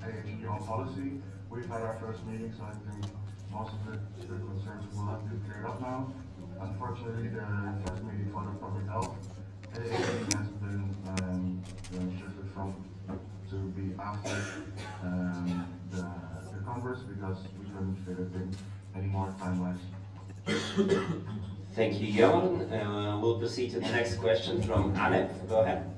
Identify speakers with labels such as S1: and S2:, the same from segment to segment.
S1: AHG on policy. We've had our first meeting, so I think most of the concerns will have been cleared up now. Unfortunately, the first meeting for the public health AHG has been shifted from to be after the Congress because we couldn't fit it in any more time-wise.
S2: Thank you, Johan. We'll proceed to the next question from Anne. Go ahead.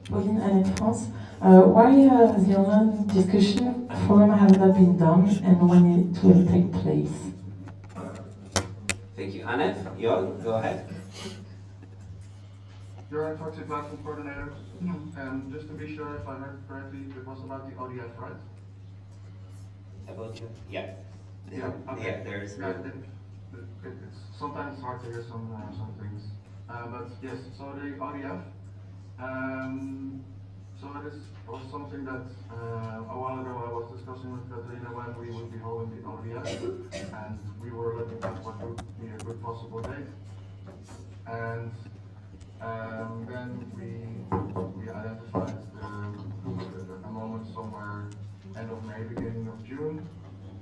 S3: Pauline, Anne France. Why the online discussion forum has not been done and when it will take place?
S2: Thank you, Anne. Johan, go ahead.
S1: You're a toxic platform coordinator. Just to be sure if I heard correctly, it was about the ODF, right?
S2: About you? Yeah.
S1: Yeah, okay.
S2: Yeah, there's.
S1: Yeah, it's sometimes hard to hear some things. But yes, so the ODF. So it was something that a while ago I was discussing with Katarina when we would be holding the ODF, and we were looking at what would be a good possible date. And then we identified a moment somewhere end of May, beginning of June,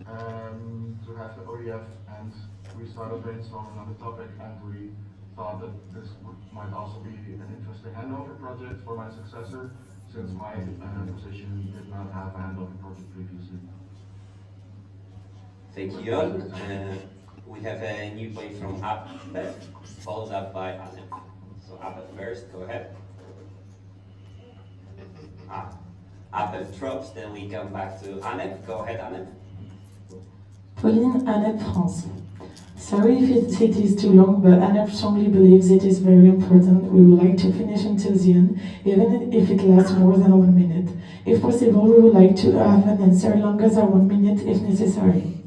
S1: to have the ODF, and we started brainstorming on the topic, and we thought that this might also be an interesting handover project for my successor, since my position did not have a handover project previously.
S2: Thank you, Johan. We have a new point from Abbe, followed up by Anne. So Abbe first, go ahead. Abbe drops, then we come back to Anne. Go ahead, Anne.
S3: Pauline, Anne France. Sorry if it is too long, but Anne strongly believes it is very important. We would like to finish until the end, even if it lasts more than 1 minute. If possible, we would like to have an answer longer than 1 minute if necessary.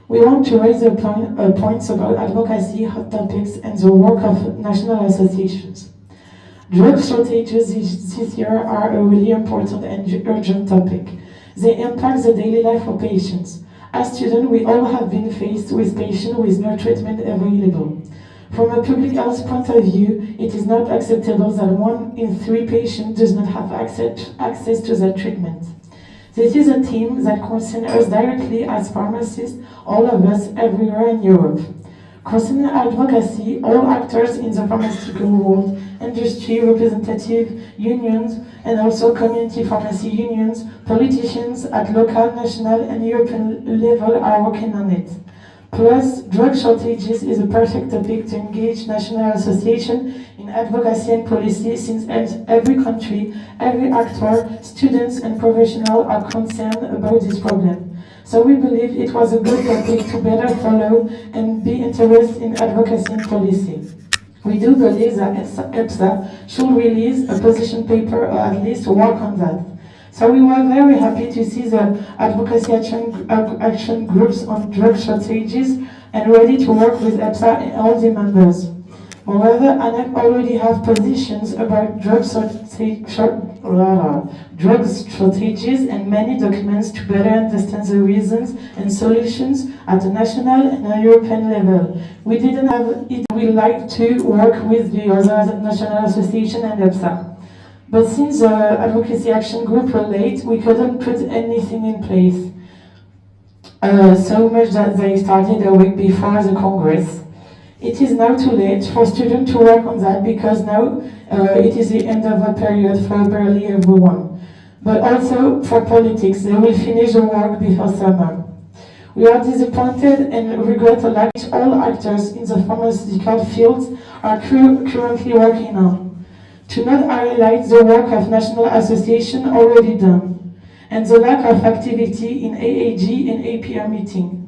S3: We want to raise points about advocacy, hot topics, and the work of national associations. Drug shortages this year are a really important and urgent topic. They impact the daily life of patients. As students, we all have been faced with patients with no treatment available. From a public health point of view, it is not acceptable that 1 in 3 patients does not have access to that treatment. This is a theme that concerns us directly as pharmacists, all of us everywhere in Europe. Concerning advocacy, all actors in the pharmaceutical world, industry, representative unions, and also community pharmacy unions, politicians at local, national, and European level are working on it. Plus, drug shortages is a perfect topic to engage national association in advocacy and policy, since every country, every actor, students and professionals are concerned about this problem. So we believe it was a good topic to better follow and be interested in advocacy and policy. We do believe that EPSA should release a position paper or at least work on that. So we were very happy to see the advocacy action groups on drug shortages and ready to work with EPSA and all the members. Moreover, ANEP already have positions about drug shortages and many documents to better understand the reasons and solutions at a national and a European level. We didn't have it. We like to work with the other national association and EPSA. But since the advocacy action group were late, we couldn't put anything in place. So much that they started a week before the Congress. It is now too late for students to work on that because now it is the end of a period for barely everyone. But also for politics, they will finish the work before summer. We are disappointed and regret a lack of all actors in the pharmaceutical fields are currently working on, to not highlight the work of national association already done, and the lack of activity in AAG and APR meeting.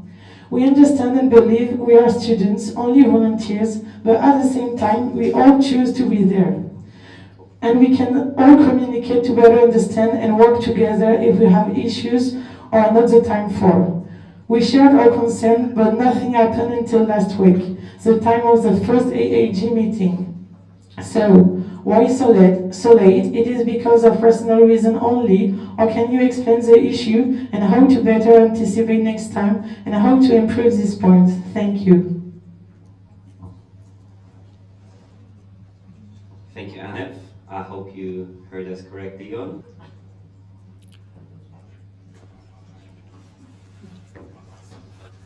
S3: We understand and believe we are students, only volunteers, but at the same time, we all choose to be there. And we can all communicate to better understand and work together if we have issues or not the time for. We shared our concern, but nothing happened until last week, the time of the first AAG meeting. So, why so late? It is because of personal reason only, or can you explain the issue and how to better anticipate next time and how to improve this point? Thank you.
S2: Thank you, Anne. I hope you heard us correctly, Jon.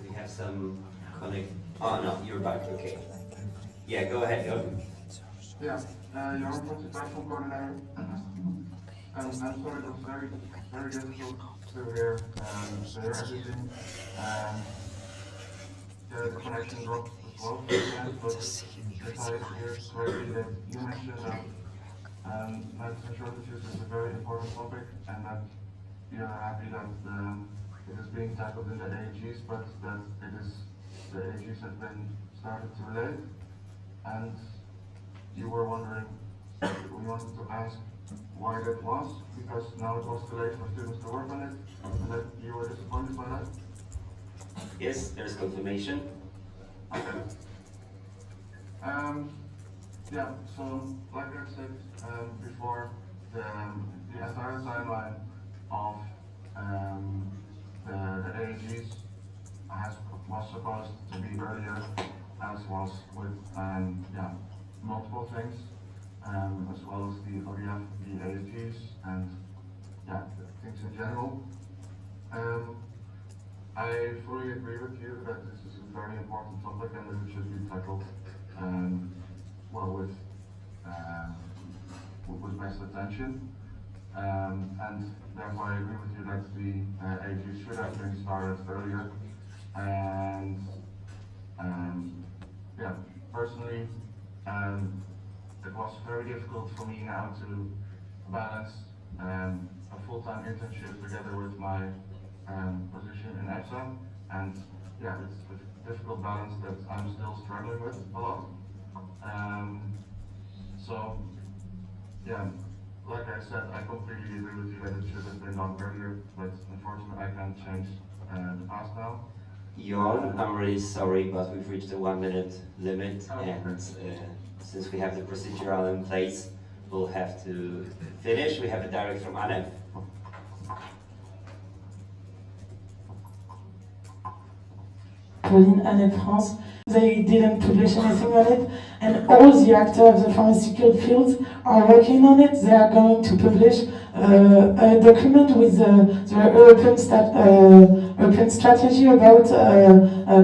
S2: We have some connect. Oh no, you're back. Okay. Yeah, go ahead, Jon.
S1: Yeah, Johan from the platform coordinator. I'm sorry, it was very difficult to hear everything. The connection dropped as well, but if I hear correctly that you mentioned that nitrogen shortages is a very important topic and that you're happy that it is being tackled in the AGs, but that the AGs have been started too late. And you were wondering, we wanted to ask why that was, because now it was too late for students to work on it, and that you were disappointed by that?
S2: Yes, there's confirmation.
S1: Okay. Yeah, so like I said before, the entire timeline of the AGs was supposed to be earlier, as was with multiple things, as well as the ODF, the AGs, and things in general. I fully agree with you that this is a very important topic and that it should be tackled with best attention. And therefore I agree with you that the AG should have been started earlier. And personally, it was very difficult for me now to balance a full-time internship together with my position in EPSA, and it's a difficult balance that I'm still struggling with a lot. Like I said, I completely agree with you that it should have been done earlier, but unfortunately I can't change the past now.
S2: Jon, I'm really sorry, but we've reached the 1 minute limit,
S1: Okay.
S2: and since we have the procedural in place, we'll have to finish. We have a direct from Anne.
S3: Pauline and France, they didn't publish anything on it, and all the actors of the pharmaceutical field are working on it. They are going to publish a document with the European strategy about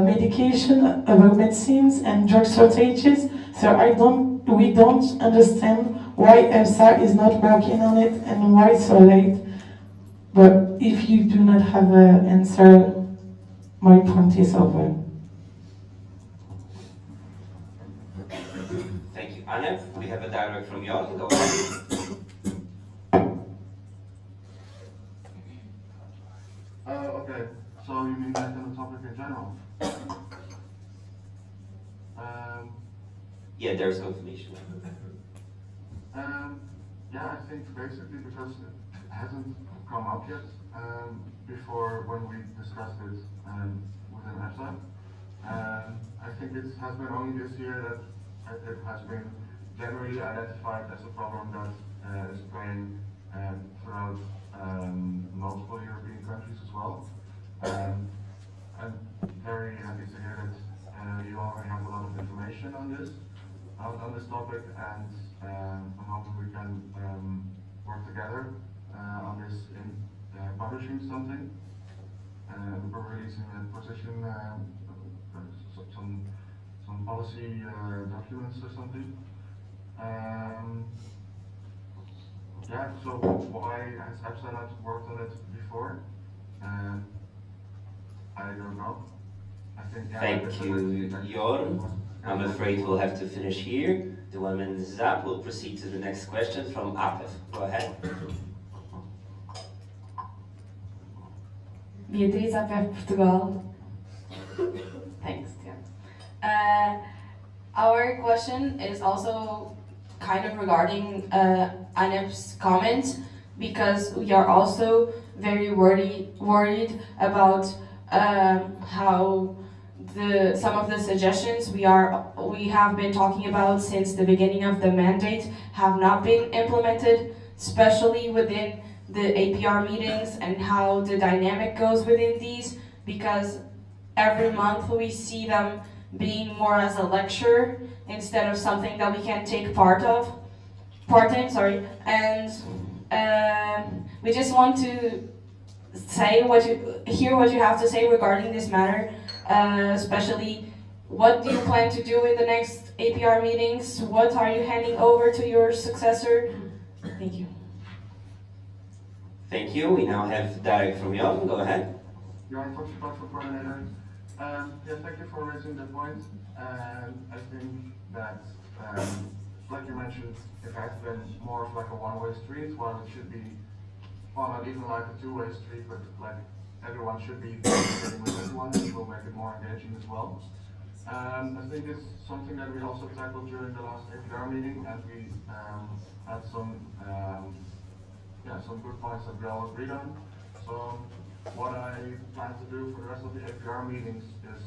S3: medication, about medicines and drug shortages. So we don't understand why EPSA is not working on it and why so late. But if you do not have an answer, my point is over.
S2: Thank you, Anne. We have a direct from Jon. Go ahead.
S1: Okay, so you mean back on the topic in general?
S2: Yeah, there's confirmation.
S1: I think basically because it hasn't come up yet before when we discussed it within EPSA. I think it has been only this year that it has been generally identified as a problem that is playing throughout multiple European countries as well. I'm very happy to hear that you already have a lot of information on this topic, and I'm hoping we can work together on this in publishing something. We're releasing a position, some policy documents or something. So why has EPSA not worked on it before? I don't know. I think,
S2: Thank you, Jon. I'm afraid we'll have to finish here. The 1 minute is up. We'll proceed to the next question from Apef. Go ahead.
S4: Beatriz Apef, Portugal. Thanks, yeah. Our question is also kind of regarding Anep's comment, because we are also very worried about how some of the suggestions we have been talking about since the beginning of the mandate have not been implemented, especially within the APR meetings and how the dynamic goes within these, because every month we see them being more as a lecture instead of something that we can take part of. part-time, sorry, and we just want to hear what you have to say regarding this matter, especially what do you plan to do in the next APR meetings? What are you handing over to your successor? Thank you.
S2: Thank you. We now have Derek from Jan. Go ahead.
S1: Jan Fox, platform coordinator. Yeah, thank you for raising the point. I think that, like you mentioned, it has been more of like a one-way street, while it should be, well, not even like a two-way street, but like everyone should be communicating with everyone, which will make it more engaging as well. I think it's something that we also tackled during the last APR meeting, and we had some good points that we all agreed on. So what I plan to do for the rest of the APR meetings is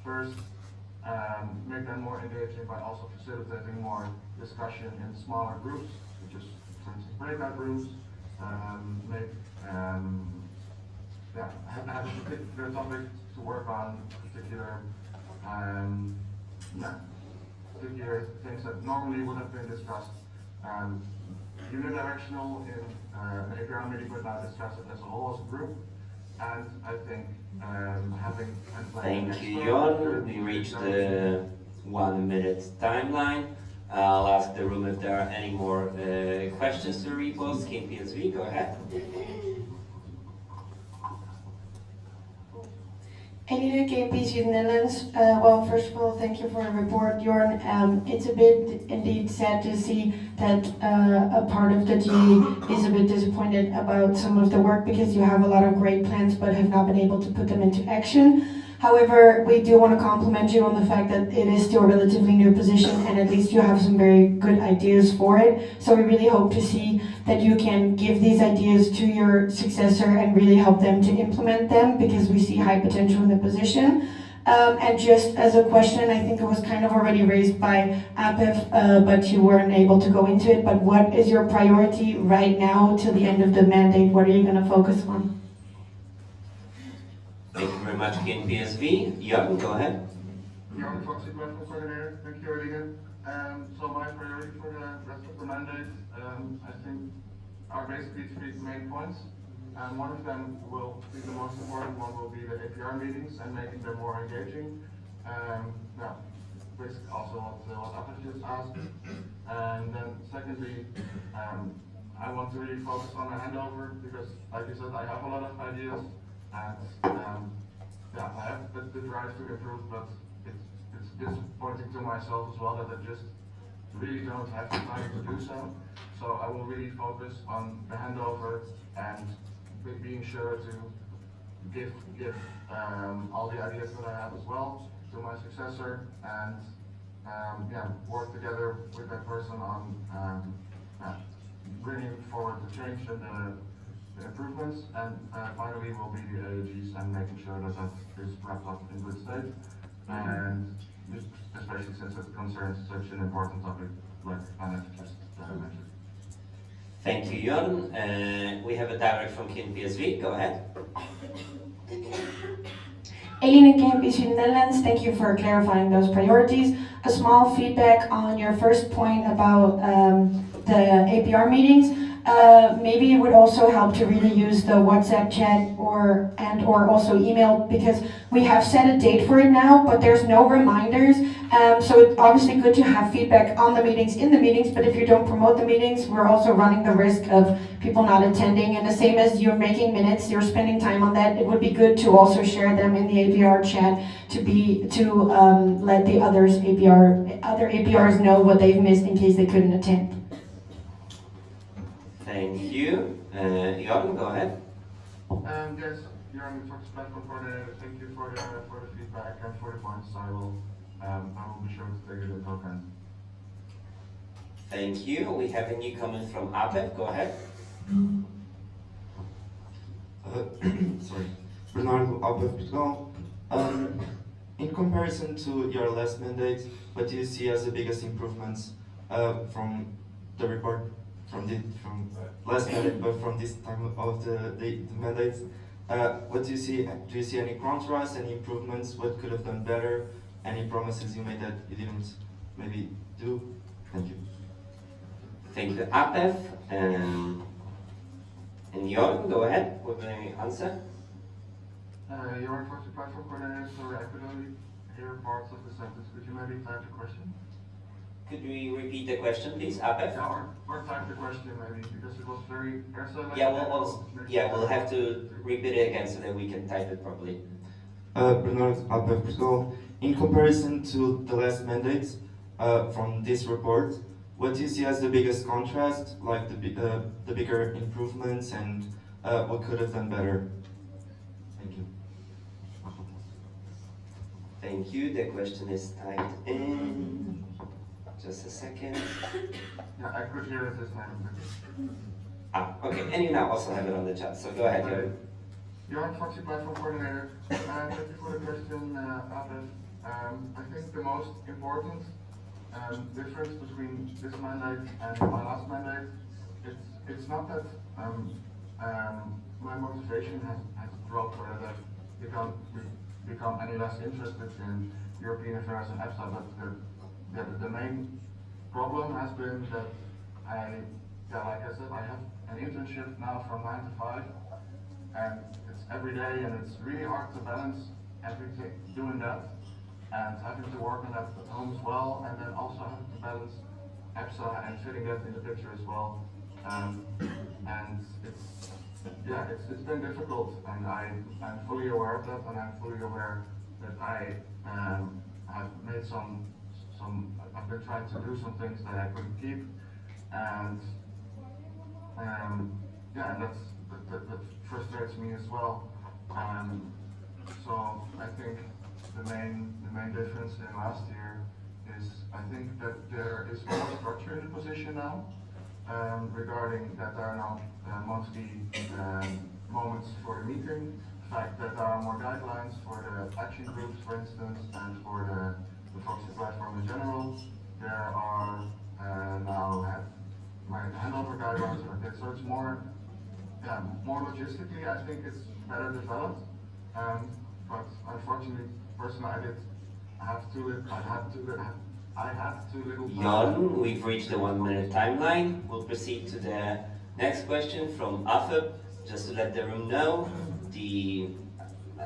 S1: first make them more engaging by also facilitating more discussion in smaller groups, which is, for instance, breakout rooms. Have a particular topic to work on, particular things that normally would have been discussed unidirectional in an APR meeting, but now discuss it as a whole, as a group. And I think having and planning.
S2: Thank you, Jon. We reached the 1 minute timeline. I'll ask the room if there are any more questions to repost. King PSV, go ahead.
S5: Eline, KPC Netherlands. Well, first of all, thank you for the report, Jorn. It's a bit indeed sad to see that a part of the GA is a bit disappointed about some of the work, because you have a lot of great plans but have not been able to put them into action. However, we do want to compliment you on the fact that it is still a relatively new position, and at least you have some very good ideas for it. So we really hope to see that you can give these ideas to your successor and really help them to implement them, because we see high potential in the position. And just as a question, I think it was kind of already raised by APEF, but you weren't able to go into it. But what is your priority right now till the end of the mandate? What are you going to focus on?
S2: Thank you very much, King PSV. Jan, go ahead.
S1: Jan Fox, platform coordinator. Thank you, Eline. So my priority for the rest of the mandate, I think, are basically 3 main points. One of them will be the most important one, will be the APR meetings and making them more engaging. Basically also what Apple just asked. And then secondly, I want to really focus on a handover, because like you said, I have a lot of ideas, and I have the drive to improve, but it's disappointing to myself as well that I just really don't have the time to do so. So I will really focus on the handover and being sure to give all the ideas that I have as well to my successor, and work together with that person on bringing forward the change and the improvements, and finally will be the AAGs and making sure that that is wrapped up in good state, and especially since it concerns such an important topic like Anna just mentioned.
S2: Thank you, Jon. We have a direct from King PSV. Go ahead.
S5: Eline KPC Netherlands, thank you for clarifying those priorities. A small feedback on your first point about the APR meetings. Maybe it would also help to really use the WhatsApp chat or also email, because we have set a date for it now, but there's no reminders. So it's obviously good to have feedback on the meetings in the meetings, but if you don't promote the meetings, we're also running the risk of people not attending. And the same as you're making minutes, you're spending time on that, it would be good to also share them in the APR chat to let the other APRs know what they've missed in case they couldn't attend.
S2: Thank you. Jan, go ahead.
S1: Yes, Jan Fox, platform coordinator. Thank you for the feedback and for the points. I will be sure to take it into account.
S2: Thank you. We have a new comment from APEF. Go ahead.
S6: Sorry, Bernardo, APEF Portugal. In comparison to your last mandate, what do you see as the biggest improvements from the report? From last mandate, but from this time of the mandates, what do you see? Do you see any contrast, any improvements? What could have done better? Any promises you made that you didn't maybe do? Thank you.
S2: Thank you, Apef. And Jorn, go ahead with the answer.
S1: Your Foxy platform coordinator, sorry, I could only hear parts of the sentence. Could you maybe type the question?
S2: Could we repeat the question, please, Apef?
S1: Yeah, or type the question maybe, because it was very, there's a
S2: Yeah, we'll have to repeat it again so that we can type it properly.
S6: Bernard Apef Portugal. In comparison to the last mandates from this report, what do you see as the biggest contrast, like the bigger improvements, and what could have done better? Thank you.
S2: Thank you. The question is typed in. Just a second.
S1: Yeah, I could hear it this time.
S2: Okay, and you now also have it on the chat, so go ahead, Jorn.
S1: Your Foxy platform coordinator, thank you for the question, Abed. I think the most important difference between this mandate and my last mandate, it's not that my motivation has dropped or that I've become any less interested in European affairs and EPSA, but the main problem has been that like I said, I have an internship now from 9 to 5, and it's every day, and it's really hard to balance everything, doing that, and having to work on that at home as well, and then also having to balance EPSA and fitting that in the picture as well. And it's been difficult, and I'm fully aware of that, and I'm fully aware that I have made I've been trying to do some things that I couldn't keep, and and that frustrates me as well. So I think the main difference in last year is I think that there is more structure in the position now, regarding that there are now monthly moments for the meeting, the fact that there are more guidelines for the action groups, for instance, and for the Foxy platform in general. There are now my handover guidelines like that, so it's more logistically, I think it's better developed. But unfortunately, personally, I had too little time.
S2: Jorn, we've reached the 1 minute timeline. We'll proceed to the next question from Afeb. Just to let the room know,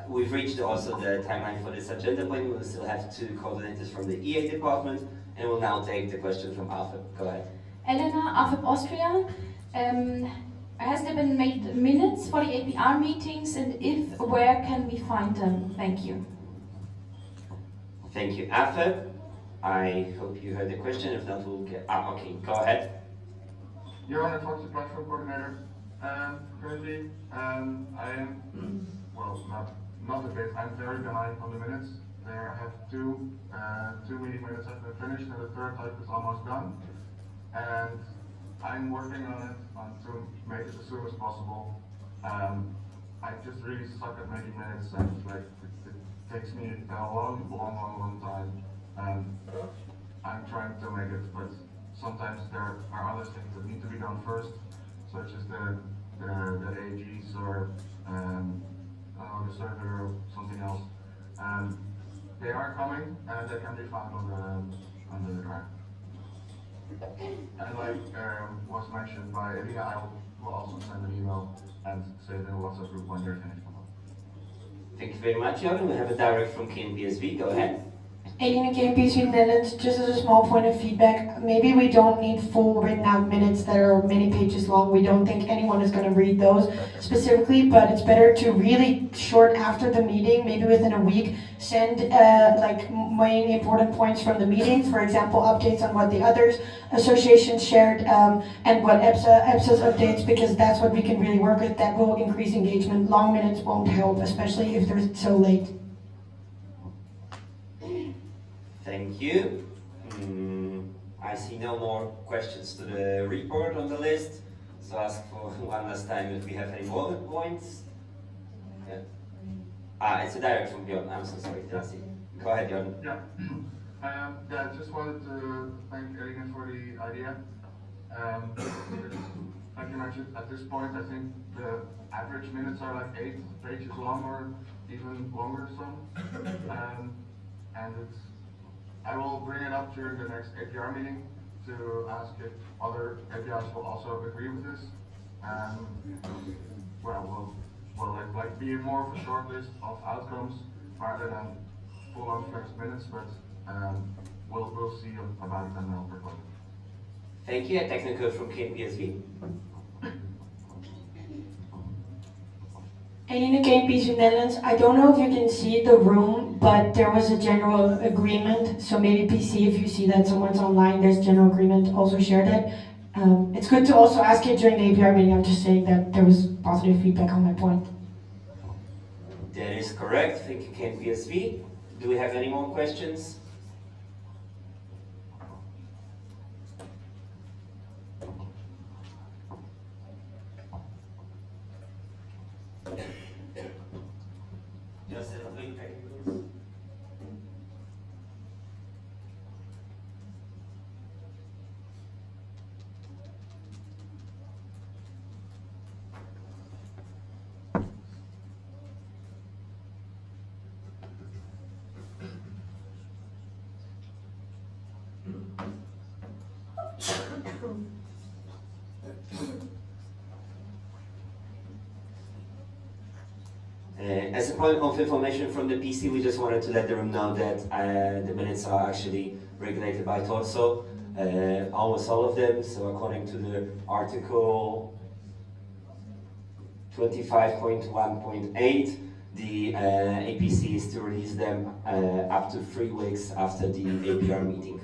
S2: we've reached also the timeline for this agenda point. We'll still have 2 coordinators from the EA department, and we'll now take the question from Afeb. Go ahead.
S7: Elena, AFIP Austria. Has there been made minutes for the APR meetings, and if, where can we find them? Thank you.
S2: Thank you, Afeb. I hope you heard the question. If not, we'll get. Okay, go ahead.
S1: You're on the Foxy platform coordinator. Currently, I am, well, not a bit, I'm very behind on the minutes. There I have two meeting minutes have been finished, and the third type is almost done. And I'm working on it to make it as soon as possible. I just really suck at making minutes, and like it takes me a long time. I'm trying to make it, but sometimes there are other things that need to be done first, such as the AGs or the server or something else. They are coming, and they can be found on the drive. And like was mentioned by Elina, I will also send an email and say in the WhatsApp group when they're finished.
S2: Thank you very much, Jorn. We have a direct from KNPSV. Go ahead.
S5: Elena, KNPSV Netherlands, just as a small point of feedback, maybe we don't need full written out minutes that are many pages long. We don't think anyone is going to read those specifically, but it's better to really short after the meeting, maybe within a week, send like main important points from the meetings, for example, updates on what the others associations shared and what EPSA's updates, because that's what we can really work with. That will increase engagement. Long minutes won't help, especially if they're so late.
S2: Thank you. I see no more questions to the report on the list, so ask for one last time if we have any more points. Yeah. It's a direct from Bjorn. I'm so sorry, Nancy. Go ahead, Bjorn.
S1: Yeah. I just wanted to thank Elina for the idea. Like you mentioned, at this point, I think the average minutes are like 8 pages long or even longer some. And I will bring it up during the next APR meeting to ask if other APIs will also agree with this. Well, like be more of a short list of outcomes rather than full-on fixed minutes, but we'll see about it and I'll propose it.
S2: Thank you. A technical from KPSV.
S5: Eline KPSV Netherlands, I don't know if you can see the room, but there was a general agreement. So maybe PC, if you see that someone's online, there's general agreement, also share that. It's good to also ask it during the APR meeting. I'm just saying that there was positive feedback on my point.
S2: That is correct. Thank you, KPSV. Do we have any more questions? Just a quick technical. As a point of information from the PC, we just wanted to let the room know that the minutes are actually regulated by TORSO, almost all of them. So according to the article 25.1.8, the APC is to release them up to 3 weeks after the APR meeting.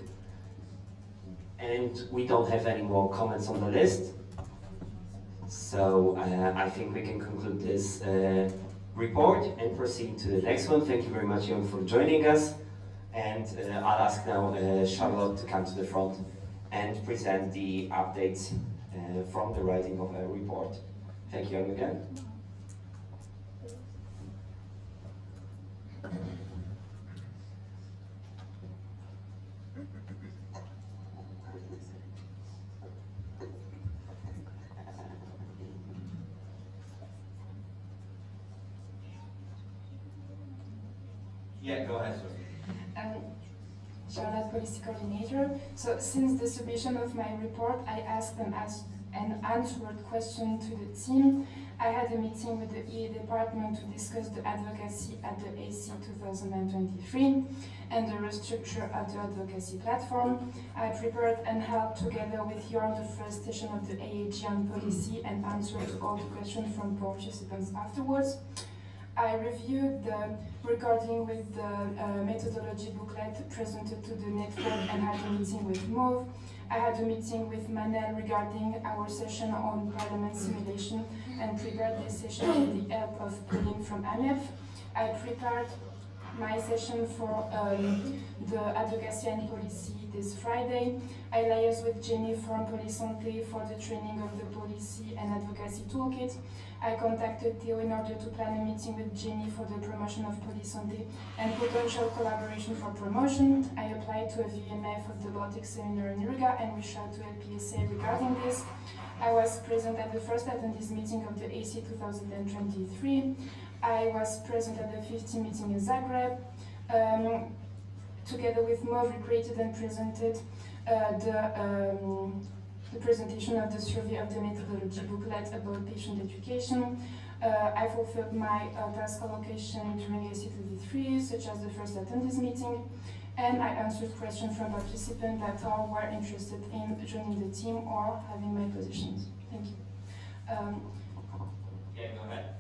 S2: And we don't have any more comments on the list. So I think we can conclude this report and proceed to the next one. Thank you very much, Jon, for joining us. And I'll ask now Charlotte to come to the front and present the updates from the writing of a report. Thank you, Jon, again. Yeah, go ahead.
S8: Charlotte, Policy Coordinator. So since the submission of my report, I asked an answered question to the team. I had a meeting with the EA department to discuss the advocacy at the AC 2023 and the restructure of the advocacy platform. I prepared and held together with Jorn the first session of the AAG on policy and answered all the questions from participants afterwards. I reviewed the recording with the methodology booklet presented to the network and had a meeting with MOVE. I had a meeting with Manel regarding our session on parliament simulation and prepared this session with the help of Pauline from AMEF. I prepared my session for the advocacy and policy this Friday. I liaised with Jenny from Police Santé for the training of the policy and advocacy toolkit. I contacted Theo in order to plan a meeting with Jenny for the promotion of Police Santé and potential collaboration for promotion. I applied to a VMF of the Baltic Seminar in Riga and reached out to EPSA regarding this. I was present at the first attendees meeting of the AC 2023. I was present at the 50 meeting in Zagreb. Together with MOV, we created and presented the presentation of the survey of the methodology booklet about patient education. I fulfilled my task allocation during AC23, such as the first attendees meeting, and I answered questions from participants that all were interested in joining the team or having my positions. Thank you.
S2: Yeah, go ahead.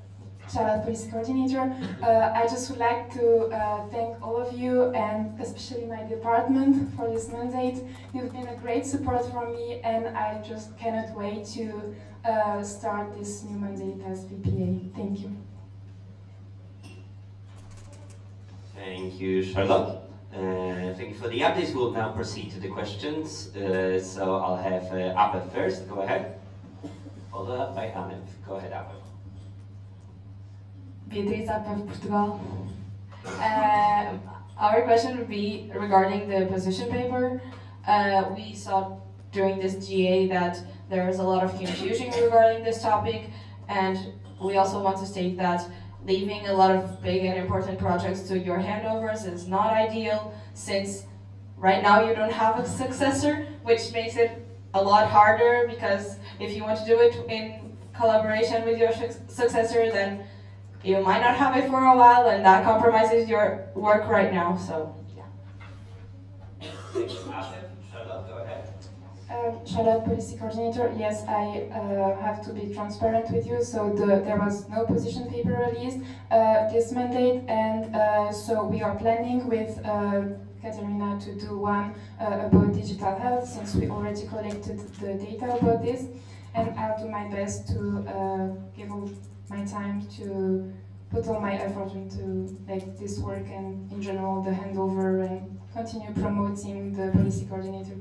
S8: Charlotte, Policy Coordinator. I just would like to thank all of you and especially my department for this mandate. You've been a great support for me and I just cannot wait to start this new mandate as VPA. Thank you.
S2: Thank you, Charlotte. Thank you for the updates. We'll now proceed to the questions. So I'll have Abba first. Go ahead. Followed up by Anef. Go ahead, Abba.
S4: Beatriz of Portugal. Our question would be regarding the position paper. We saw during this GA that there is a lot of confusion regarding this topic, and we also want to state that leaving a lot of big and important projects to your handovers is not ideal, since right now you don't have a successor, which makes it a lot harder, because if you want to do it in collaboration with your successor, then you might not have it for a while, and that compromises your work right now. So yeah.
S2: Thank you, Afif. Charlotte, go ahead.
S8: Charlotte, policy coordinator. Yes, I have to be transparent with you. So there was no position paper released this mandate, and so we are planning with Katerina to do one about digital health, since we already collected the data about this, and I'll do my best to give all my time to put all my effort into like this work, and in general the handover, and continue promoting the policy coordinator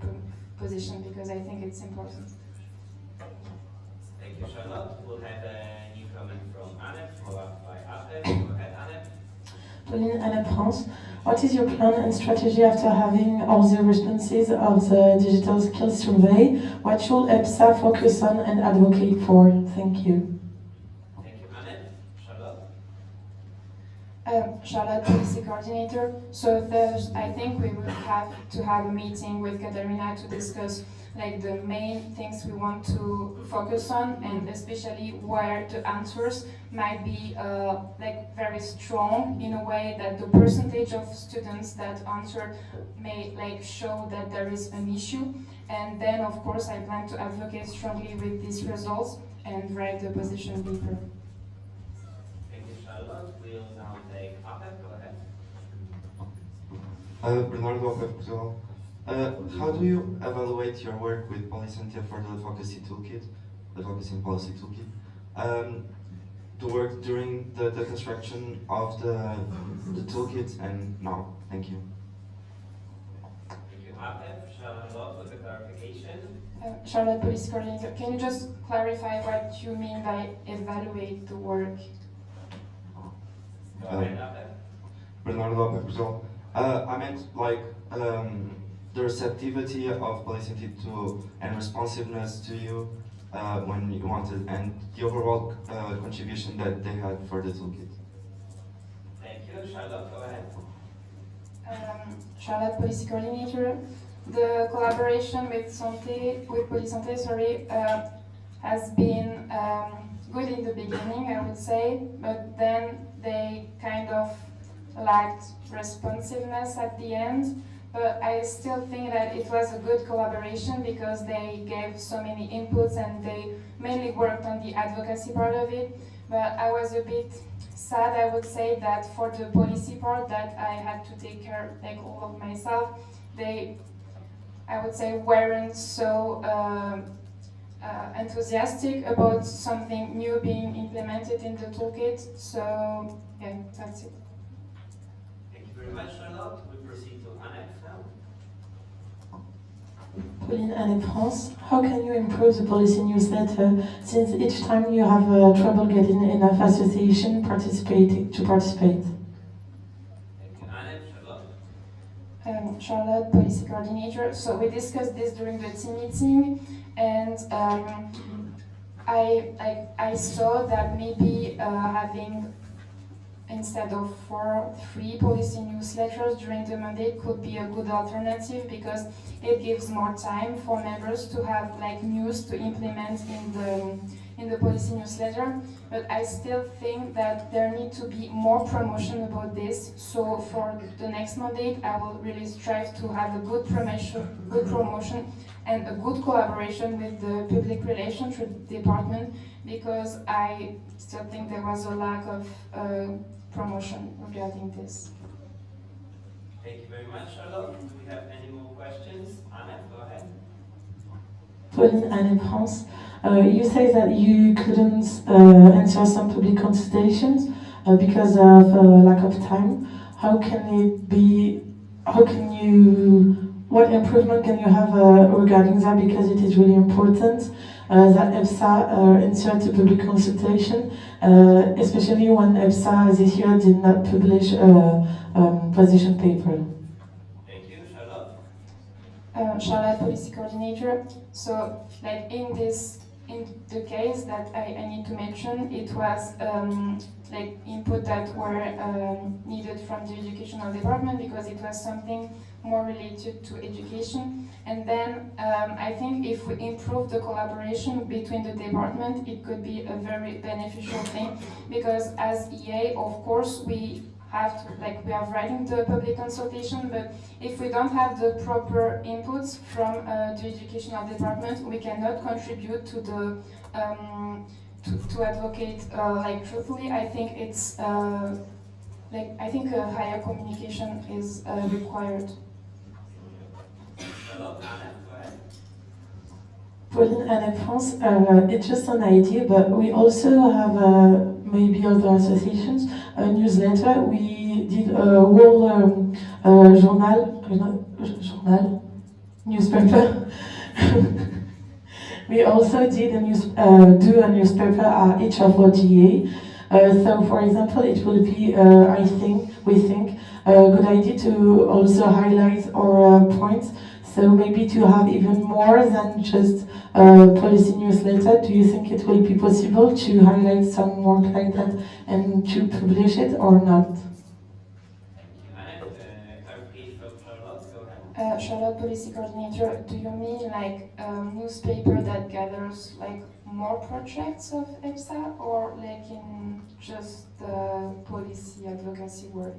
S8: position, because I think it's important.
S2: Thank you, Charlotte. We'll have a new comment from Annette, followed by Afif. Go ahead, Annette.
S3: Pauline, Annette France. What is your plan and strategy after having all the responses of the digital skills survey? What should EPSA focus on and advocate for? Thank you.
S2: Thank you, Annette. Charlotte.
S8: Charlotte, policy coordinator. So there's, I think we will have to have a meeting with Katerina to discuss like the main things we want to focus on, and especially where the answers might be like very strong, in a way that the percentage of students that answered may like show that there is an issue. And then of course I plan to advocate strongly with these results and write the position paper.
S2: Thank you, Charlotte. We'll now take Afif. Go ahead.
S6: Bernardo of Portugal. How do you evaluate your work with Polycentia for the advocacy toolkit, advocacy and policy toolkit? The work during the construction of the toolkit and now. Thank you.
S2: Thank you, Afif. Charlotte, with a clarification.
S8: Charlotte, policy coordinator. Can you just clarify what you mean by evaluate the work?
S2: Go ahead, Afif.
S6: Bernardo of Portugal. I meant like the receptivity of Polycentia to and responsiveness to you when you wanted, and the overall contribution that they had for the toolkit.
S2: Thank you, Charlotte. Go ahead.
S8: Charlotte, policy coordinator. The collaboration with Polysanté, has been good in the beginning, I would say, but then they kind of lacked responsiveness at the end. But I still think that it was a good collaboration, because they gave so many inputs and they mainly worked on the advocacy part of it. But I was a bit sad, I would say, that for the policy part that I had to take care like all of myself, they, I would say, weren't so enthusiastic about something new being implemented in the toolkit. So yeah, that's it.
S2: Thank you very much, Charlotte. We proceed to Annette now.
S3: Pauline, Annette France. How can you improve the policy newsletter, since each time you have trouble getting enough association to participate?
S2: Thank you, Annette. Charlotte.
S8: Charlotte, policy coordinator. So we discussed this during the team meeting, and I saw that maybe having, instead of 3 policy newsletters during the mandate could be a good alternative, because it gives more time for members to have like news to implement in the policy newsletter. But I still think that there need to be more promotion about this. So for the next mandate, I will really strive to have a good promotion and a good collaboration with the public relations department, because I still think there was a lack of promotion regarding this.
S2: Thank you very much, Charlotte. Do we have any more questions? Annette, go ahead.
S3: Pauline, Annette France. You say that you couldn't answer some public consultations because of lack of time. What improvement can you have regarding that, because it is really important that EPSA answer to public consultation, especially when EPSA this year did not publish a position paper.
S2: Thank you, Charlotte.
S8: Charlotte, policy coordinator. So, like in the case that I need to mention, it was like input that were needed from the educational department, because it was something more related to education. And then I think if we improve the collaboration between the department, it could be a very beneficial thing, because as EA, of course, we have to, we are writing the public consultation, but if we don't have the proper inputs from the educational department, we cannot contribute to the to advocate truthfully. I think it's I think a higher communication is required.
S3: Pauline and France, it's just an idea, but we also have maybe other associations, a newsletter. We did a whole journal, newspaper. We also did do a newspaper at each of our GA. So, for example, it will be, we think, a good idea to also highlight our points. So maybe to have even more than just a policy newsletter. Do you think it will be possible to highlight some work like that and to publish it or not?
S8: Charlotte, policy coordinator, do you mean like a newspaper that gathers more projects of EPSA, or in just policy advocacy work?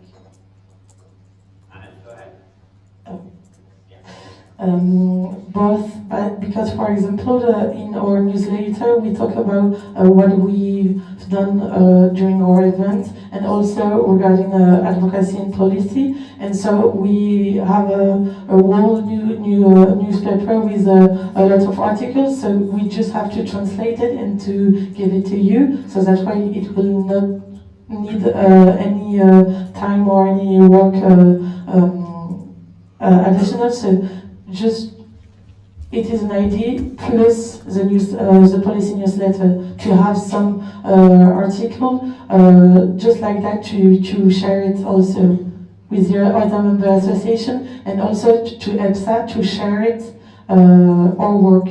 S2: Go ahead.
S3: Both, but because, for example, in our newsletter we talk about what we've done during our event, and also regarding advocacy and policy. And so we have a whole new newspaper with a lot of articles. So we just have to translate it and to give it to you. So that's why it will not need any time or any work additional. So just it is an idea plus the policy newsletter to have some article just like that to share it also with your other member association, and also to EPSA to share it our work.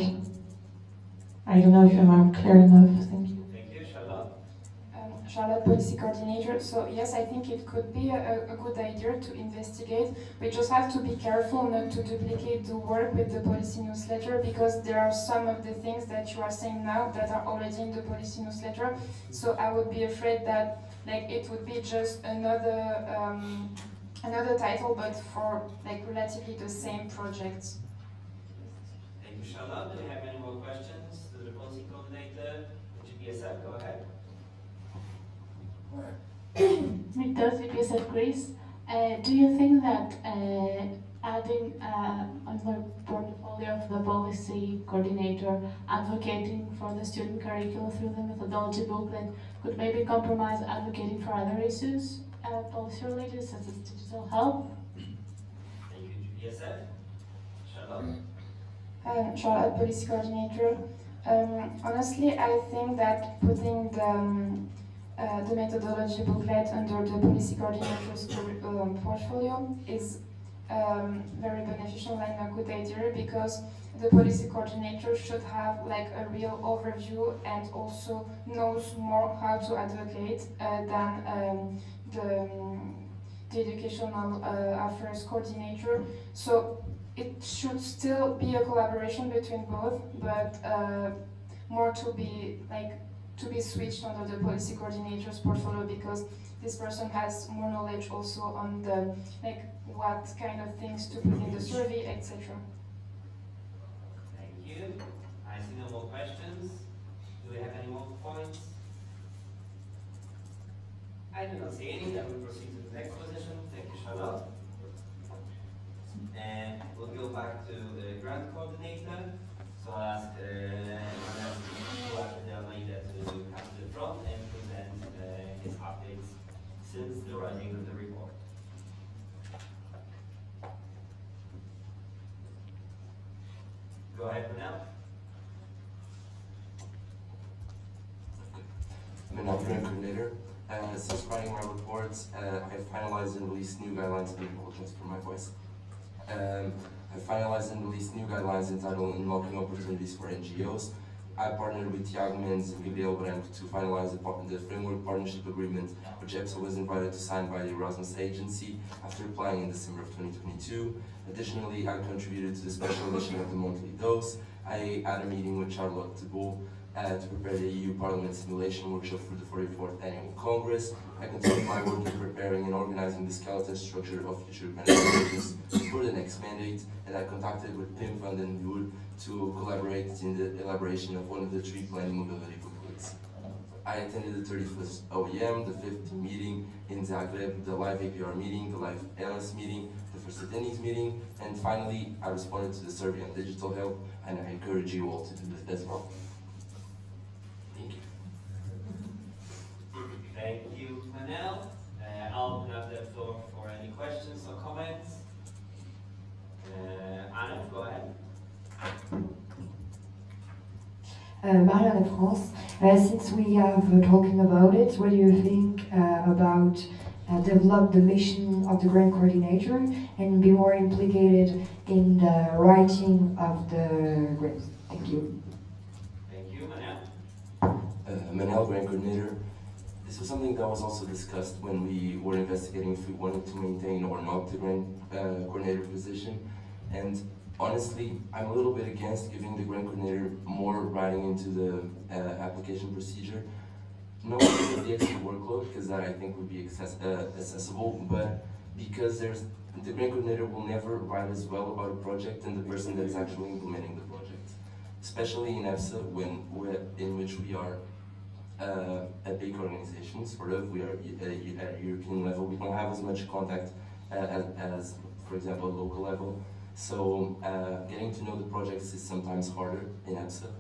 S3: I don't know if I'm clear enough. Thank you.
S2: Thank you, Charlotte.
S8: Charlotte, policy coordinator. So yes, I think it could be a good idea to investigate. We just have to be careful not to duplicate the work with the policy newsletter, because there are some of the things that you are saying now that are already in the policy newsletter. So I would be afraid that it would be just another title, but for relatively the same projects.
S2: Thank you, Charlotte. Do we have any more questions to the policy coordinator? GPSF, go ahead.
S9: With EPSA Greece, do you think that adding on the portfolio of the policy coordinator advocating for the student curriculum through the methodology booklet could maybe compromise advocating for other issues, policy related, such as digital health?
S2: Thank you, GPSF. Charlotte.
S8: Charlotte, policy coordinator. Honestly, I think that putting the methodology booklet under the policy coordinator's portfolio is very beneficial and a good idea, because the policy coordinator should have a real overview and also knows more how to advocate than the educational affairs coordinator. So it should still be a collaboration between both, but more to be switched under the policy coordinator's portfolio, because this person has more knowledge also on the what kind of things to put in the survey, etc.
S2: Thank you. I see no more questions. Do we have any more points? I do not see any. Then we proceed to the next position. Thank you, Charlotte. And we'll go back to the grant coordinator. So I'll ask Del Almeida to come to the front and present his updates since the writing of the report. Go ahead, Brunel.
S10: I'm an grant coordinator. Since writing my reports, I finalized and released new guidelines. I apologize for my voice. I finalized and released new guidelines entitled Unlocking Opportunities for NGOs. I partnered with Tiago Mendes and Gabriel Branco to finalize the framework partnership agreement, which EPSA was invited to sign by the Erasmus Agency after applying in December of 2022. Additionally, I contributed to the special edition of the monthly dose. I had a meeting with Charlotte Thibault to prepare the EU Parliament Simulation Workshop for the 44th Annual Congress. I continued my work in preparing and organizing the skeleton structure of future manifestations for the next mandate, and I contacted with Pim van den Buur to collaborate in the elaboration of one of the 3 planning mobility booklets. I attended the 31st OEM, the 5th meeting in Zagreb, the live APR meeting, the live LS meeting, the first attendees meeting, and finally I responded to the survey on digital health, and I encourage you all to do this as well. Thank you.
S2: Thank you, Manel. I'll open up the floor for any questions or comments. Anna, go ahead.
S11: Marianne France, since we are talking about it, what do you think about develop the mission of the grant coordinator and be more implicated in the writing of the grants? Thank you.
S2: Thank you, Manel.
S10: Manel, grant coordinator. This was something that was also discussed when we were investigating if we wanted to maintain or not the grant coordinator position. And honestly, I'm a little bit against giving the grant coordinator more writing into the application procedure. Not because of the extra workload, because that I think would be accessible, but because the grant coordinator will never write as well about a project than the person that is actually implementing the project. Especially in EPSA, in which we are a big organization, sort of. We are at a European level. We don't have as much contact as, for example, a local level. So getting to know the projects is sometimes harder in EPSA.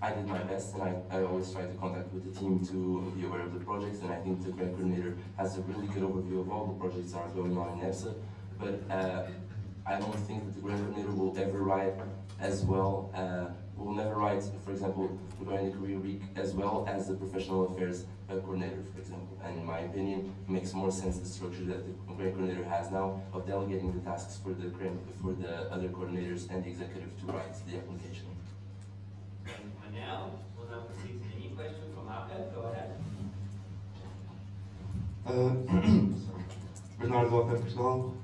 S10: I did my best, and I always try to contact with the team to be aware of the projects, and I think the grant coordinator has a really good overview of all the projects that are going on in EPSA. But I don't think that the grant coordinator will ever write as well, will never write, for example, regarding the career week as well as the professional affairs coordinator, for example. And in my opinion, it makes more sense the structure that the grant coordinator has now of delegating the tasks for the other coordinators and the executive to write the application.
S2: Now, we'll now proceed to any question from Ahmed. Go ahead.
S6: Bernardo Lopez, Portugal.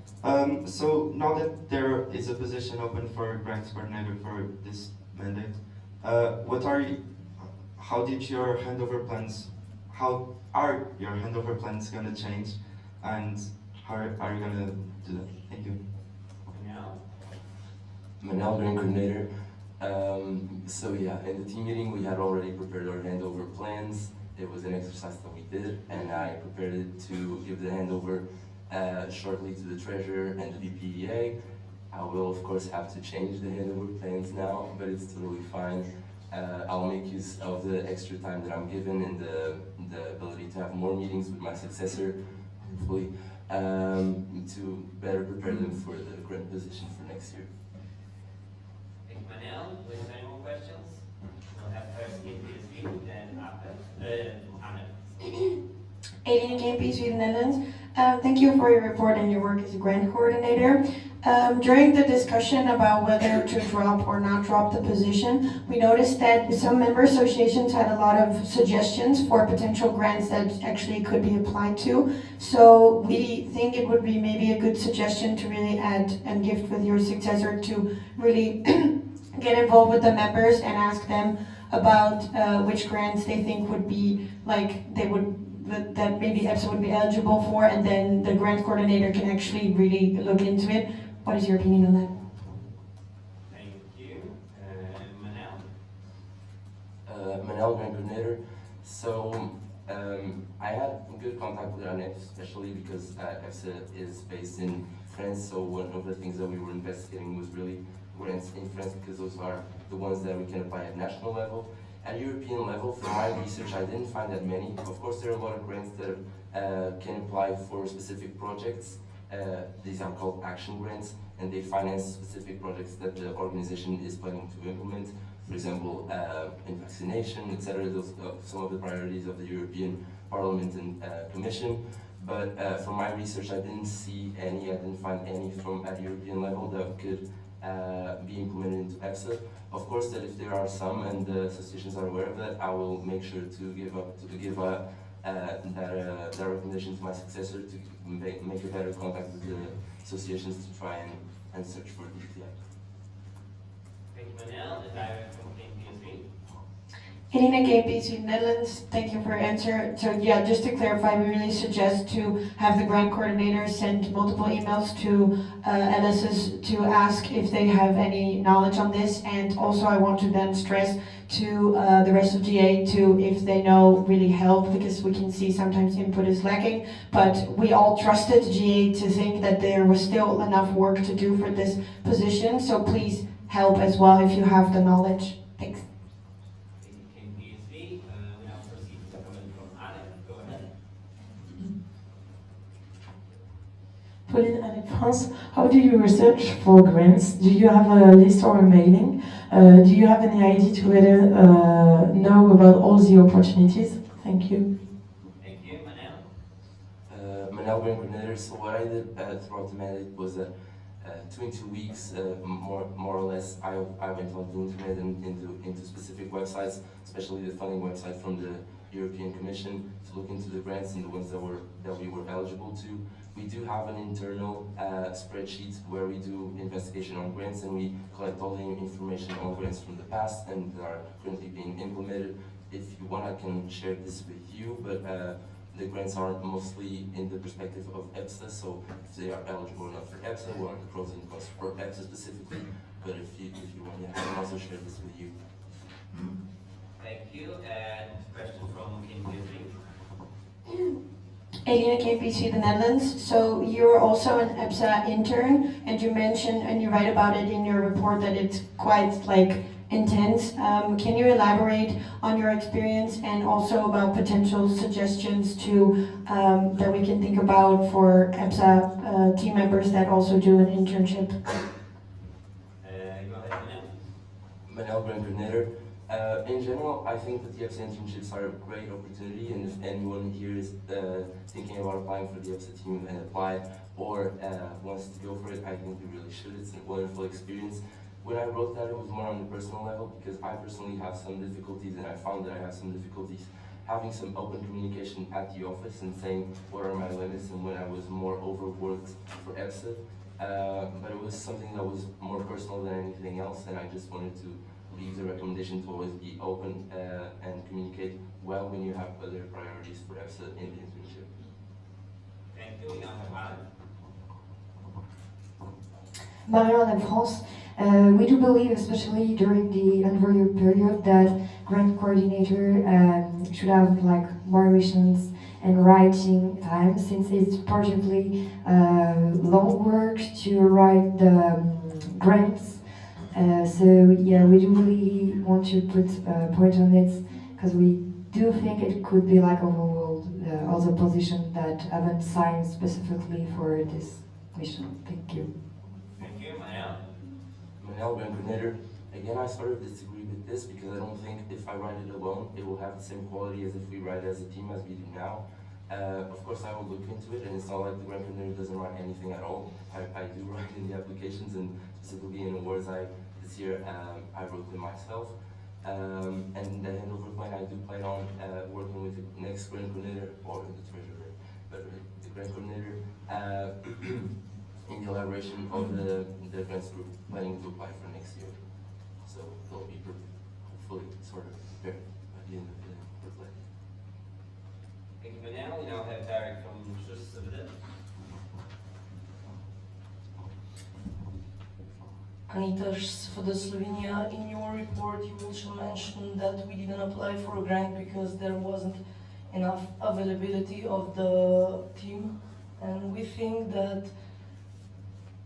S6: So now that there is a position open for grants coordinator for this mandate, how did your handover plans, how are your handover plans going to change, and how are you going to do that? Thank you.
S10: Manel, grant coordinator. So yeah, in the team meeting we had already prepared our handover plans. It was an exercise that we did, and I prepared it to give the handover shortly to the treasurer and the VPEA. I will of course have to change the handover plans now, but it's totally fine. I'll make use of the extra time that I'm given and the ability to have more meetings with my successor, hopefully, to better prepare them for the grant position for next year.
S2: Manel, do we have any more questions? We'll have first EPSA, then Anna.
S5: Alien KMP, Sweden, Netherlands. Thank you for your report and your work as a grant coordinator. During the discussion about whether to drop or not drop the position, we noticed that some member associations had a lot of suggestions for potential grants that actually could be applied to. So we think it would be maybe a good suggestion to really add and gift with your successor to really get involved with the members and ask them about which grants they think would be that maybe EPSA would be eligible for, and then the grant coordinator can actually really look into it. What is your opinion on that?
S2: Thank you. Manel?
S10: Manel, grant coordinator. So I had good contact with ANEP, especially because EPSA is based in France, so one of the things that we were investigating was really grants in France, because those are the ones that we can apply at national level. At European level, from my research, I didn't find that many. Of course, there are a lot of grants that can apply for specific projects. These are called action grants, and they finance specific projects that the organization is planning to implement. For example, in vaccination, etc. Those some of the priorities of the European Parliament and Commission. But from my research, I didn't see any. I didn't find any at European level that could be implemented into EPSA. Of course, that if there are some and the associations are aware of that, I will make sure to give that recommendation to my successor to make a better contact with the associations to try and search for DTI.
S2: Thank you, Manel. The director from KPSV.
S5: Elena KPC Netherlands, thank you for your answer. So yeah, just to clarify, we really suggest to have the grant coordinator send multiple emails to LSs to ask if they have any knowledge on this. And also I want to then stress to the rest of GA to, if they know, really help, because we can see sometimes input is lacking. But we all trusted GA to think that there was still enough work to do for this position. So please help as well if you have the knowledge. Thanks.
S2: We now proceed to the comment from Anne. Go ahead.
S3: Pauline and France, how do you research for grants? Do you have a list or a mailing? Do you have any idea to better know about all the opportunities? Thank you.
S2: Thank you, Manel.
S10: Manel Grant Coordinator. So what I did throughout the mandate was 2 in 2 weeks, more or less, I went on the internet and into specific websites, especially the funding website from the European Commission, to look into the grants and the ones that we were eligible to. We do have an internal spreadsheet where we do investigation on grants, and we collect all the information on grants from the past and that are currently being implemented. If you want, I can share this with you, but the grants are mostly in the perspective of EPSA, so if they are eligible or not for EPSA, what are the pros and cons for EPSA specifically, but if you want, yeah, I can also share this with you.
S2: Thank you. And question from KPSV.
S5: Elena KPC, the Netherlands. So you're also an EPSA intern, and you mentioned, and you write about it in your report, that it's quite intense. Can you elaborate on your experience and also about potential suggestions to that we can think about for EPSA team members that also do an internship?
S2: Go ahead, Manel.
S10: Manel Grant Coordinator. In general, I think that the EPSA internships are a great opportunity, and if anyone here is thinking about applying for the EPSA team and apply, or wants to go for it, I think you really should. It's a wonderful experience. When I wrote that, it was more on the personal level, because I personally have some difficulties, and I found that I have some difficulties having some open communication at the office and saying what are my limits, and when I was more overworked for EPSA. But it was something that was more personal than anything else, and I just wanted to leave the recommendation to always be open and communicate well when you have other priorities for EPSA in the internship.
S2: Thank you. We now have Anne.
S11: Marion and France, we do believe, especially during the unveil period, that grant coordinator should have more missions and writing time, since it's partially long work to write the grants. So yeah, we do really want to put a point on it, because we do think it could be overruled other positions that haven't signed specifically for this mission. Thank you.
S2: Thank you, Manel.
S10: Manel Grant Coordinator. Again, I sort of disagree with this, because I don't think if I write it alone, it will have the same quality as if we write it as a team as we do now. Of course, I will look into it, and it's not like the grant coordinator doesn't write anything at all. I do write in the applications, and specifically in awards this year, I wrote them myself. And the handover plan, I do plan on working with the next grant coordinator, or the treasurer, but the grant coordinator, in the elaboration of the grants group planning to apply for next year. So they'll be hopefully sort of prepared by the end of the report.
S2: Thank you, Manel. We now have Derek from XIII.
S12: Anita for the Slovenia, in your report you also mentioned that we didn't apply for a grant because there wasn't enough availability of the team, and we think that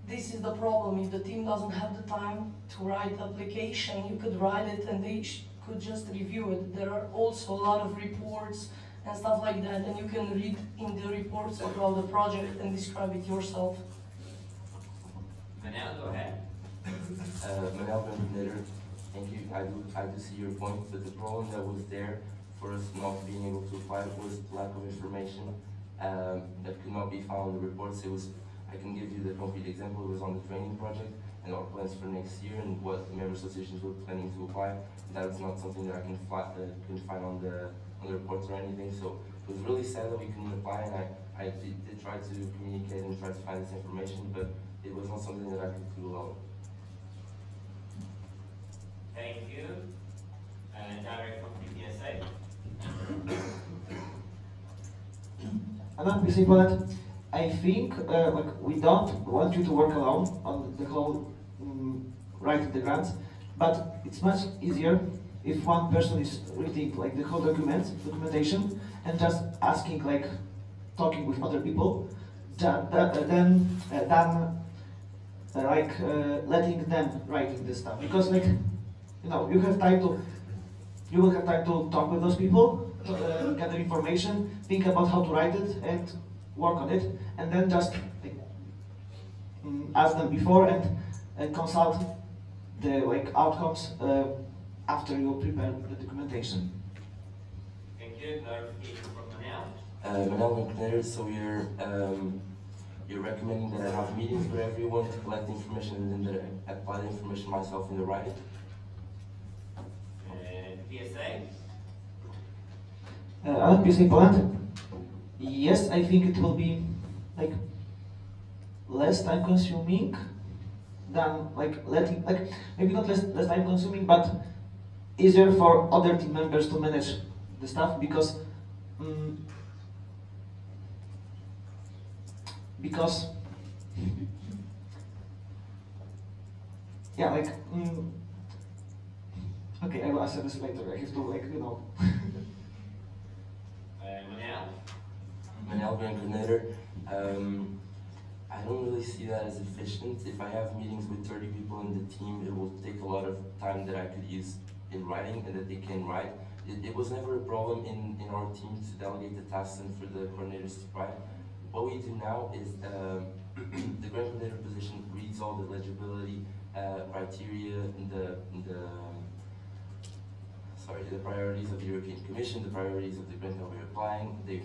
S12: this is the problem. If the team doesn't have the time to write the application, you could write it and they could just review it. There are also a lot of reports and stuff like that, and you can read in the reports about the project and describe it yourself.
S2: Manel, go ahead.
S10: Manel Grant Coordinator, thank you. I do see your point, but the problem that was there for us not being able to apply was lack of information that could not be found in the reports. I can give you the concrete example. It was on the training project. and our plans for next year and what the member associations were planning to apply. That's not something that I can find on the reports or anything. So it was really sad that we couldn't apply, and I did try to communicate and try to find this information, but it was not something that I could do alone.
S2: Thank you. Direct from EPSA.
S13: Another piece of that, I think like we don't want you to work alone on the whole writing the grants, but it's much easier if one person is reading like the whole documentation and just asking, like talking with other people, than letting them writing this stuff, because like you know you will have time to talk with those people, gather information, think about how to write it, and work on it, and then just like, ask them before and consult the outcomes after you prepare the documentation.
S2: Thank you. Clarification from Manel.
S10: Manel coordinator, so you're recommending that I have meetings with everyone to collect the information and then that I apply the information myself in the writing?
S2: PSA.
S13: Other PSA Poland. Yes, I think it will be like less time consuming than maybe not less time consuming, but easier for other team members to manage the stuff, because yeah, okay, I will answer this later. I have to
S2: Manel,
S10: Grant coordinator. I don't really see that as efficient. If I have meetings with 30 people in the team, it will take a lot of time that I could use in writing and that they can write. It was never a problem in our team to delegate the tasks and for the coordinators to write. What we do now is the grant coordinator position reads all the legibility criteria and the priorities of the European Commission, the priorities of the grant that we're applying. They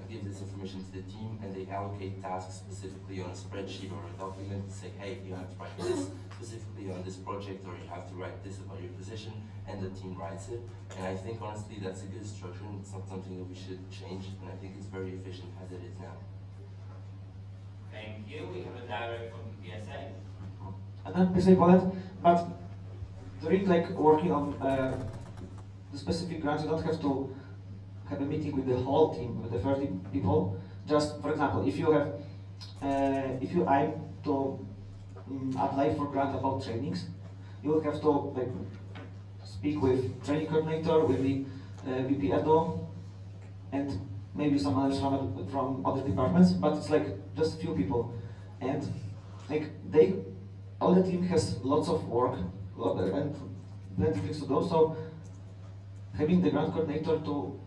S10: give this information to the team and they allocate tasks specifically on a spreadsheet or a document to say, hey, you have to write this specifically on this project, or you have to write this about your position, and the team writes it. And I think honestly that's a good structure, and it's not something that we should change, and I think it's very efficient as it is now.
S2: Thank you. We have a direct from PSA.
S13: And then PSA Poland, but during working on the specific grants, you don't have to have a meeting with the whole team, with the 30 people. Just for example, if you have, if you aim to apply for grant about trainings, you will have to speak with training coordinator, with the VP Edo, and maybe some others from other departments. But it's just a few people, and all the team has lots of work and plenty of things to do. So having the grant coordinator to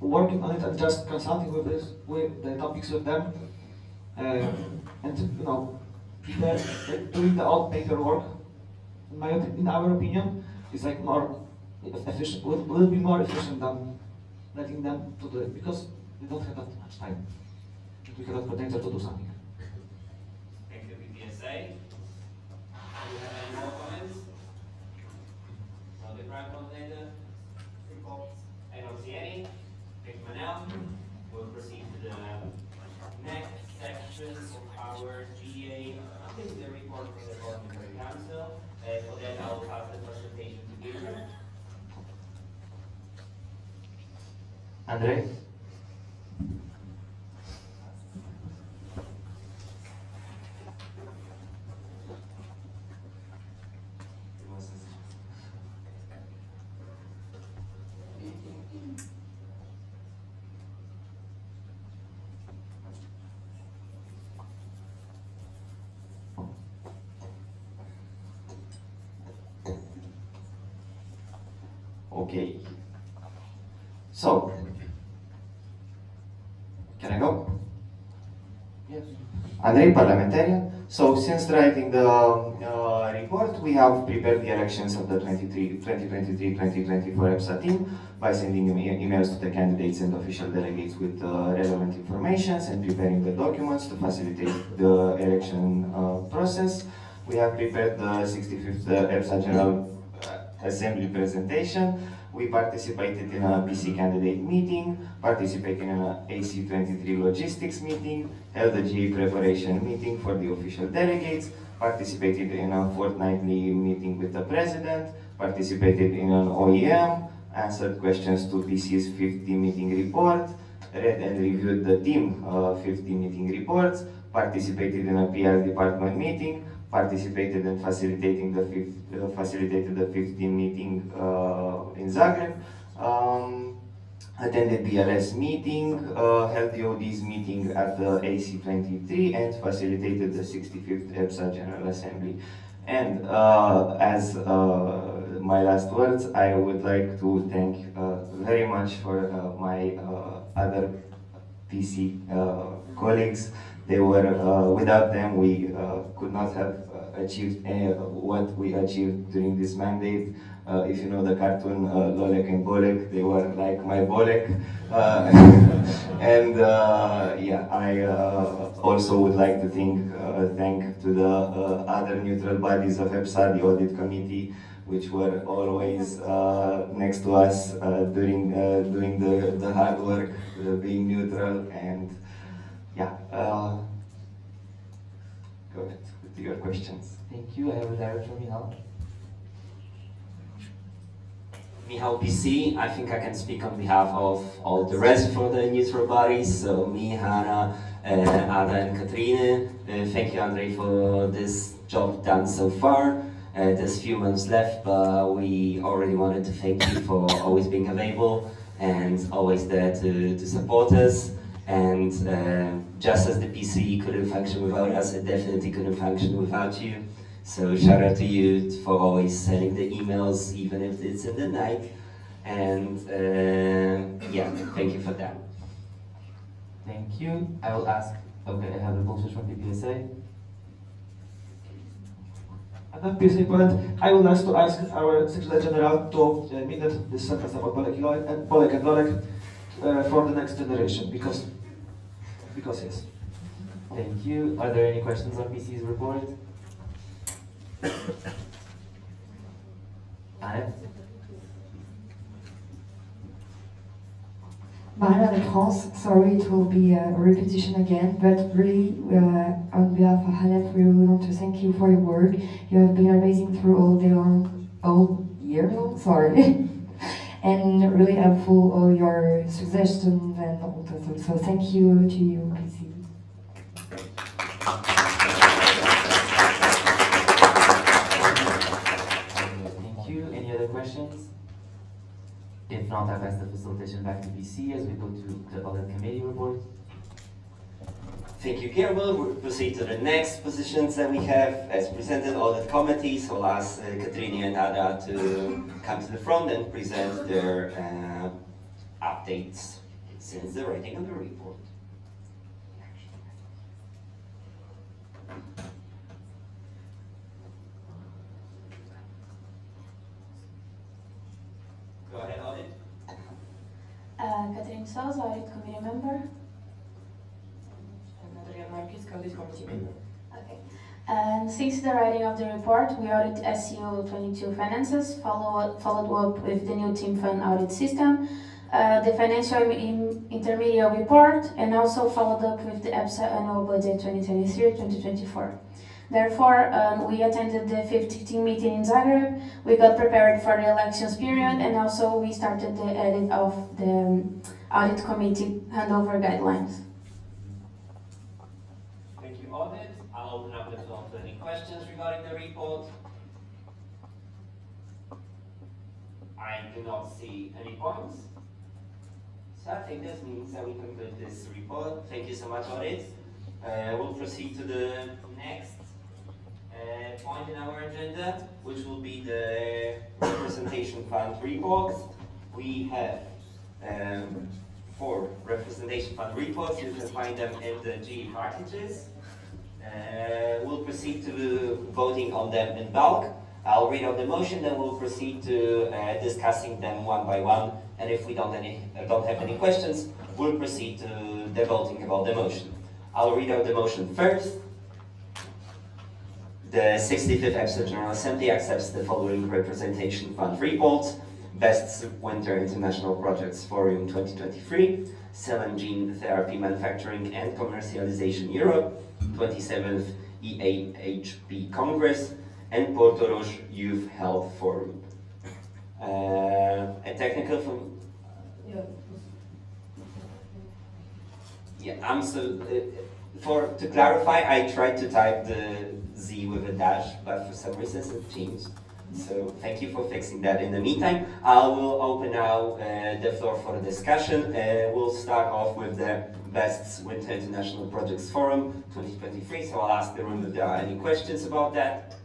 S13: working on it and just consulting with the topics with them, and prepare, doing the old paperwork, in our opinion, is more efficient. Will be more efficient than letting them to do it, because we don't have that much time. We have a coordinator to do something.
S2: Thank you, PSA. Do you have any more comments? The grant coordinator? I don't see any. Thank you, Manel. We'll proceed to the next section of our GA, the report from the Parliamentary Council. For that, I will pass the presentation to Gabriel.
S14: Andrei? Okay. So, can I go?
S13: Yes.
S14: Andrei, parliamentarian. So since writing the report, we have prepared the elections of the 2023-2024 EPSA team by sending emails to the candidates and official delegates with relevant information and preparing the documents to facilitate the election process. We have prepared the 65th EPSA General Assembly presentation. We participated in a PC candidate meeting, participated in an AC23 logistics meeting, held a GA preparation meeting for the official delegates, participated in a fortnightly meeting with the president, participated in an OEM, answered questions to PC's 50 meeting report, read and reviewed the team 50 meeting reports, participated in a PR department meeting, participated in facilitated the 15 meeting in Zagreb, attended the LS meeting, held the OD's meeting at the AC23, and facilitated the 65th EPSA General Assembly. And as my last words, I would like to thank very much for my other PC colleagues. They were, without them, we could not have achieved what we achieved during this mandate. If you know the cartoon Lolek and Bolek, they were like my Bolek. And yeah, I also would like to thank to the other neutral bodies of EPSA, the audit committee, which were always next to us during doing the hard work, being neutral, and yeah. Go ahead with your questions.
S15: Thank you. I have a director, Michal.
S2: Michal PC, I think I can speak on behalf of all the rest for the neutral bodies, so me, Hannah, Ada and Katrine. Thank you, Andrei, for this job done so far. There's few months left, but we already wanted to thank you for always being available and always there to support us. And just as the PC couldn't function without us, it definitely couldn't function without you. So shout out to you for always sending the emails, even if it's in the night. And yeah, thank you for that.
S15: Thank you. I will ask, okay, I have the bullshit from the EPSA.
S13: At that PSA point, I would like to ask our Secretary General to minute this sentence about Bolek and Lolek for the next generation, because yes.
S15: Thank you. Are there any questions on PC's report? Anne?
S11: Maria de France, sorry it will be a repetition again, but really on behalf of Hanef, we really want to thank you for your work. You have been amazing through all year long, sorry. And really helpful, all your suggestions and all that. So thank you to you, PC.
S15: Thank you. Any other questions? If not, I pass the facilitation back to PC as we go to the audit committee report.
S2: Thank you, Gabriel. We'll proceed to the next positions that we have as presented audit committee. So I'll ask Katrina and Ada to come to the front and present their updates since the writing of the report. Go ahead, audit.
S9: Catherine Sals, audit committee member. Okay. And since the writing of the report, we audit SEO 22 finances, followed up with the new team fund audit system, the financial intermediate report, and also followed up with the EPSA annual budget 2023-2024. Therefore, we attended the 50th team meeting in Zagreb, we got prepared for the elections period, and also we started the edit of the audit committee handover guidelines.
S2: Thank you, audit. I'll open up the floor to any questions regarding the report. I do not see any points. So I think this means that we conclude this report. Thank you so much, audit. We'll proceed to the next point in our agenda, which will be the representation fund reports. We have 4 representation fund reports. You can find them in the GE packages. We'll proceed to voting on them in bulk. I'll read out the motion, then we'll proceed to discussing them one by one. And if we don't have any questions, we'll proceed to the voting about the motion. I'll read out the motion first. The 65th EPSA General Assembly accepts the following representation fund reports. Best Winter International Projects Forum 2023, Cell and Gene Therapy Manufacturing and Commercialization Europe, 27th EAHP Congress, and Porto Roche Youth Health Forum. A technical from... Yeah, to clarify, I tried to type the Z with a dash, but for some reason it changed. So thank you for fixing that. In the meantime, I will open now the floor for the discussion. We'll start off with the Best Winter International Projects Forum 2023. So I'll ask the room if there are any questions about that.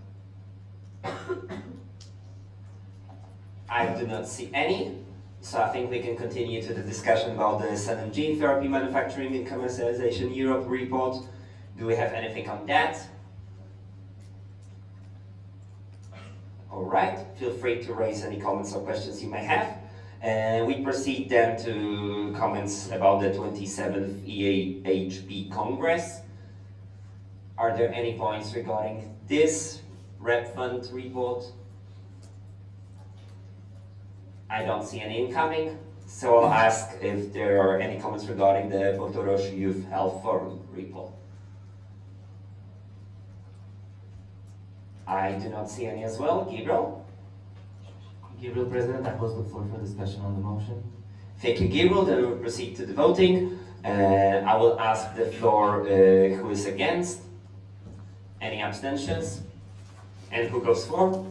S2: I do not see any. So I think we can continue to the discussion about the Cell and Gene Therapy Manufacturing and Commercialization Europe report. Do we have anything on that? All right, feel free to raise any comments or questions you may have. We proceed then to comments about the 27th EAHP Congress. Are there any points regarding this Rep Fund report? I don't see any incoming, so I'll ask if there are any comments regarding the Porto Roche Youth Health Forum report. I do not see any as well. Gabriel?
S15: Gabriel, President, I close the floor for discussion on the motion.
S2: Thank you, Gabriel. Then we'll proceed to the voting. I will ask the floor who is against. Any abstentions? And who goes for?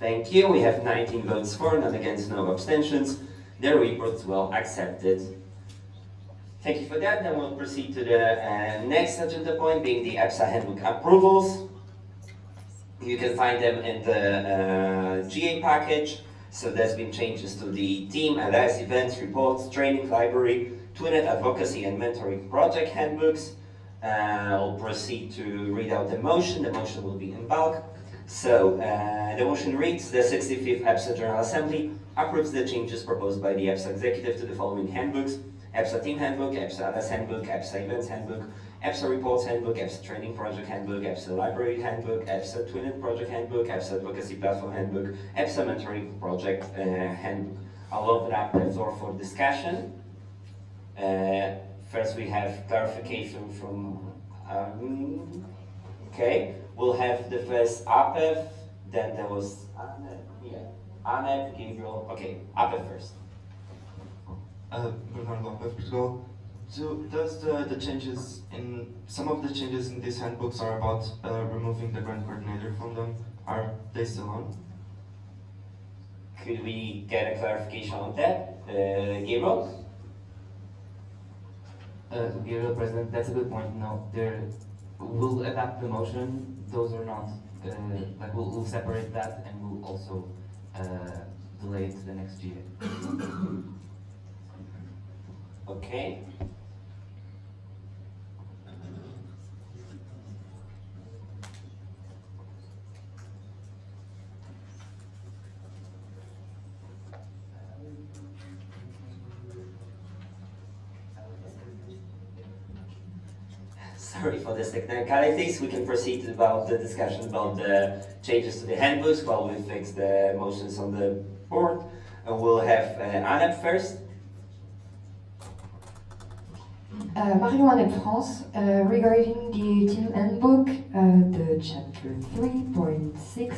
S2: Thank you. We have 19 votes for, none against, no abstentions. The report is well accepted. Thank you for that. Then we'll proceed to the next agenda point, being the EPSA handbook approvals. You can find them in the GA package. So there's been changes to the team, LS, events, reports, training library, TWINET advocacy and mentoring project handbooks. I'll proceed to read out the motion. The motion will be in bulk. So the motion reads: the 65th EPSA General Assembly approves the changes proposed by the EPSA executive to the following handbooks: EPSA Team Handbook, EPSA LS Handbook, EPSA Events Handbook, EPSA Reports Handbook, EPSA Training Project Handbook, EPSA Library Handbook, EPSA TWINET Project Handbook, EPSA Advocacy Platform Handbook, EPSA Mentoring Project Handbook. I'll open up the floor for discussion. First we have clarification from okay, we'll have the first APEF, then there was ANEP, Gabriel. Okay, APEF first.
S6: Bernardo APEF, Portugal. So does the changes in, some of the changes in these handbooks are about removing the grant coordinator from them? Are they still on?
S2: Could we get a clarification on that? Gabriel?
S15: Gabriel, President, that's a good point. No, we'll adapt the motion. Those are not, like we'll separate that and we'll also delay it to the next GA.
S2: Okay. Sorry for this technicalities. We can proceed about the discussion about the changes to the handbooks while we fix the motions on the board. We'll have ANEP first.
S11: Marion ANEP France, regarding the team handbook, the chapter 3.6,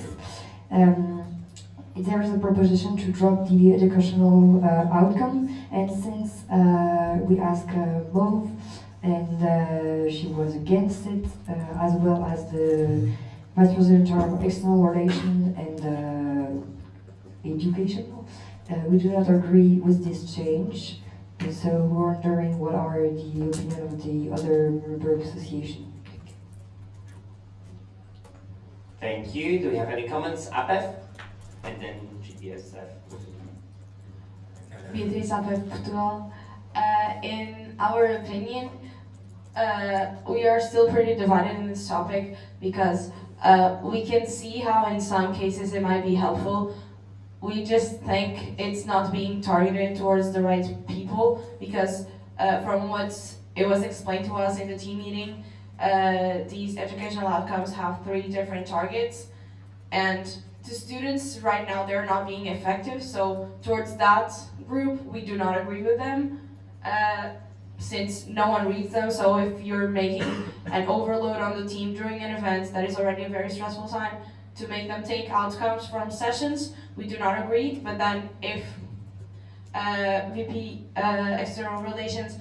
S11: there is a proposition to drop the educational outcome, and since we asked Mauve and she was against it, as well as the Vice President of External Relations and Education, we do not agree with this change. And so we're wondering what are the opinion of the other member association.
S2: Thank you. Do we have any comments? APEF? and then GPSF.
S4: Beatriz of Portugal. In our opinion, we are still pretty divided in this topic because we can see how in some cases it might be helpful. We just think it's not being targeted towards the right people because from what it was explained to us in the team meeting, these educational outcomes have 3 different targets, and to students right now they're not being effective, so towards that group we do not agree with them since no one reads them. So if you're making an overload on the team during an event that is already a very stressful time to make them take outcomes from sessions, we do not agree. But then if VP External Relations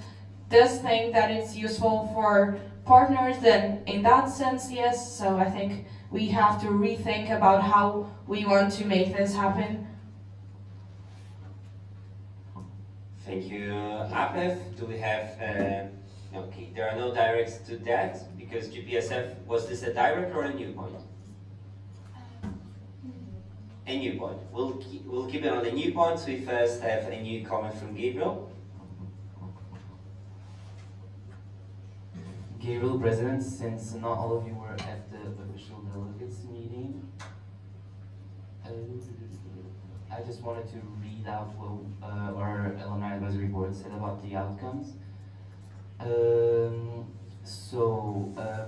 S4: does think that it's useful for partners, then in that sense, yes. So I think we have to rethink about how we want to make this happen.
S2: Thank you, Apef. Do we have, okay, there are no directs to that, because GPSF, was this a direct or a new point? A new point. We'll keep it on the new points. We first have a new comment from Gabriel.
S15: Gabriel, President, since not all of you were at the official delegates meeting, I just wanted to read out what our alumni advisory board said about the outcomes.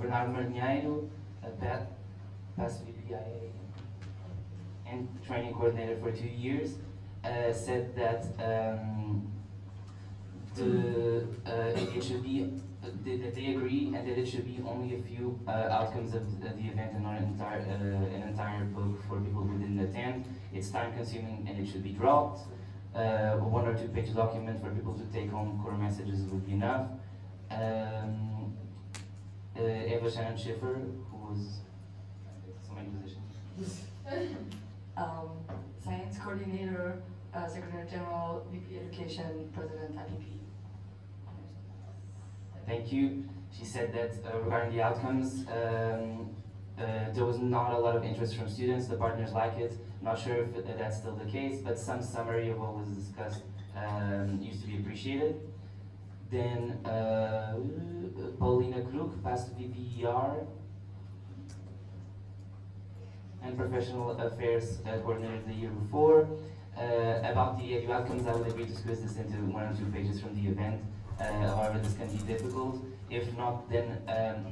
S15: Bernardo Marinheiro, past VPIA and training coordinator for 2 years, said that it should be that they agree and that it should be only a few outcomes of the event and not an entire book for people who didn't attend. It's time consuming and it should be dropped. A 1 or 2 page document for people to take home core messages would be enough. Eva Shannon Schiffer, who was so many positions.
S12: Science coordinator, Secretary General, VP Education, President IPP.
S15: Thank you. She said that regarding the outcomes, there was not a lot of interest from students. The partners like it. Not sure if that's still the case, but some summary of what was discussed used to be appreciated. Then Paulina Kruk, past VPER and Professional Affairs Coordinator the year before. About the edu outcomes, I would agree to squeeze this into 1 or 2 pages from the event. However, this can be difficult. If not, then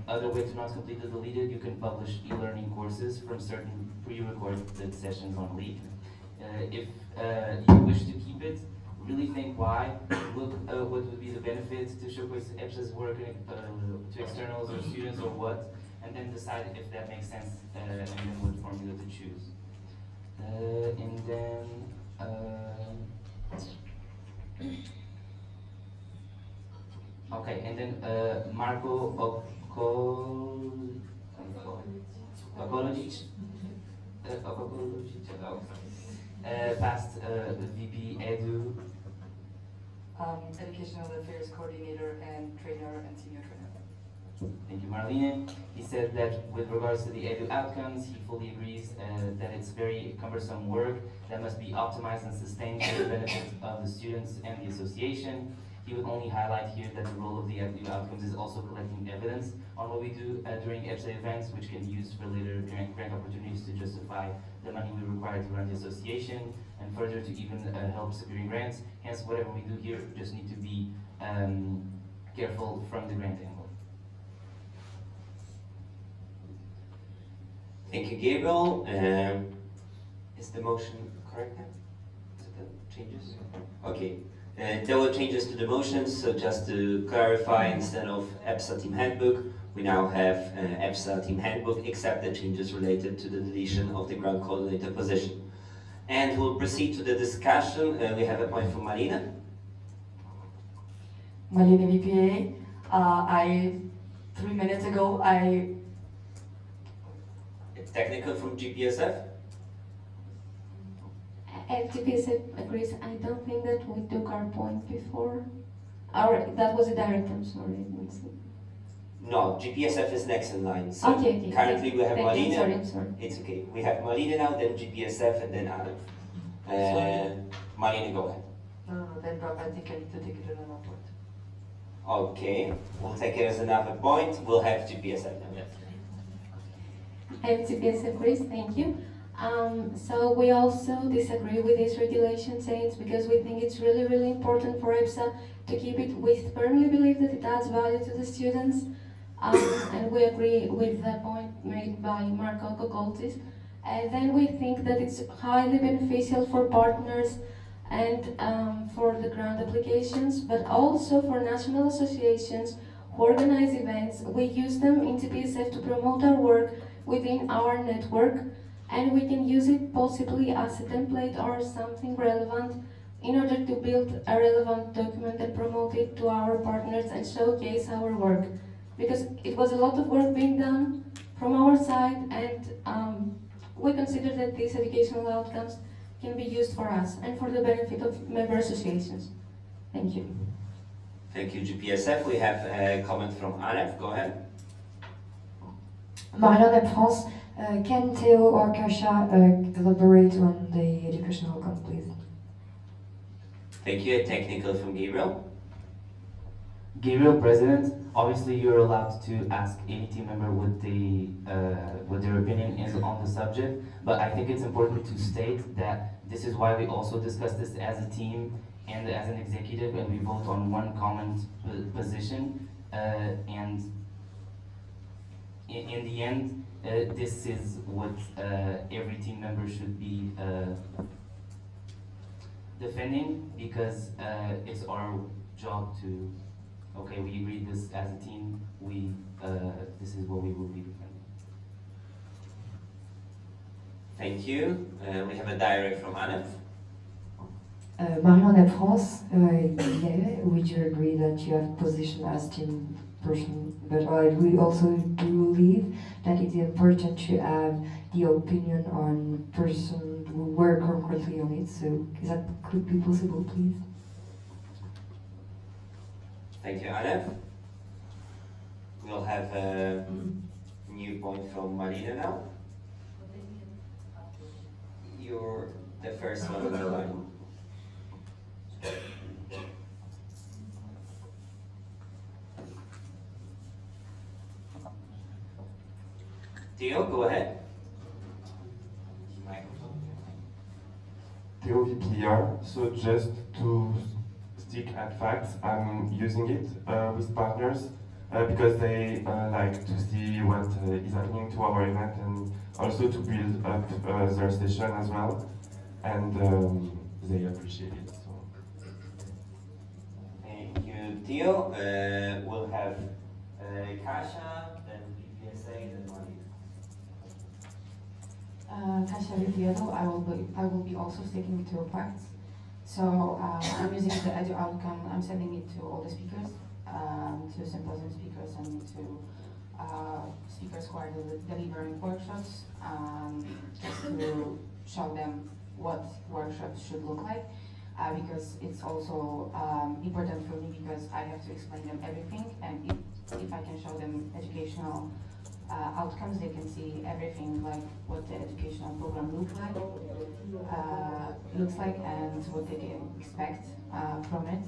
S15: other way to not completely delete it, you can publish e-learning courses from certain pre-recorded sessions on Leap. If you wish to keep it, really think why. Look what would be the benefits to showcase EPSA's work to externals or students or what, and then decide if that makes sense and then what formula to choose. And then okay, and then Marco Okolojic, past VP Edu.
S12: Educational Affairs Coordinator and Trainer and Senior Trainer.
S15: Thank you, Marlene. He said that with regards to the edu outcomes, he fully agrees that it's very cumbersome work that must be optimized and sustained for the benefit of the students and the association. He would only highlight here that the role of the edu outcomes is also collecting evidence on what we do during EPSA events, which can be used for later grant opportunities to justify the money we require to run the association, and further to even help securing grants. Hence, whatever we do here just need to be careful from the grant angle.
S2: Thank you, Gabriel. Is the motion correct now? Is it the changes? Okay. There were changes to the motion, so just to clarify, instead of EPSA Team Handbook, we now have EPSA Team Handbook, except the changes related to the deletion of the grant coordinator position. And we'll proceed to the discussion. We have a point from Marina.
S12: Marina VPA. 3 minutes ago,
S2: Technical from GPSF.
S16: GPSF agrees. I don't think that we took our point before. That was a direct, I'm sorry.
S2: No, GPSF is next in line. So
S16: Okay.
S2: currently we have
S16: Thank you.
S2: Marina.
S16: I'm sorry.
S2: It's okay. We have Marina now, then GPSF, and then Adam. Marina, go ahead.
S12: No, then Rob, I think I need to take it another point.
S2: Okay, we'll take it as another point. We'll have GPSF now. Yes.
S16: I'm TPSF Chris, thank you. So we also disagree with this regulation change because we think it's really, really important for EPSA to keep it. We firmly believe that it adds value to the students, and we agree with the point made by Marco Kokoltis. And then we think that it's highly beneficial for partners and for the grant applications, but also for national associations who organize events. We use them in TPSF to promote our work within our network, and we can use it possibly as a template or something relevant in order to build a relevant document and promote it to our partners and showcase our work. Because it was a lot of work being done from our side, and we consider that these educational outcomes can be used for us and for the benefit of member associations. Thank you.
S2: Thank you, GPSF. We have a comment from Aref. Go ahead.
S11: Marianne France, can Theo or Kasia elaborate on the educational outcome, please?
S2: Thank you. A technical from Gabriel.
S15: Gabriel, President, obviously you're allowed to ask any team member what their opinion is on the subject, but I think it's important to state that this is why we also discuss this as a team and as an executive, and we vote on one common position, and in the end, this is what every team member should be defending, because it's our job to, okay, we agreed this as a team, this is what we will be defending.
S2: Thank you. We have a direct from Anef.
S11: Marianne France, yeah, would you agree that you have position as team person, but we also do believe that it's important to have the opinion on person who work concretely on it, so is that could be possible, please?
S2: Thank you, Anef. We'll have a new point from Marina now. You're the first one on the line. Theo, go ahead.
S17: Theo VPR, so just to stick at facts, I'm using it with partners because they like to see what is happening to our event and also to build up their station as well, and they appreciate it. So.
S2: Thank you, Theo. We'll have Kasia, then EPSA, then Marina.
S18: Kasia Riviero, I will be also sticking to facts. So I'm using the edu outcome. I'm sending it to all the speakers, to symposium speakers, and to speakers who are delivering workshops, just to show them what workshops should look like. Because it's also important for me, because I have to explain them everything, and if I can show them educational outcomes, they can see everything, like what the educational program looks like and what they can expect from it.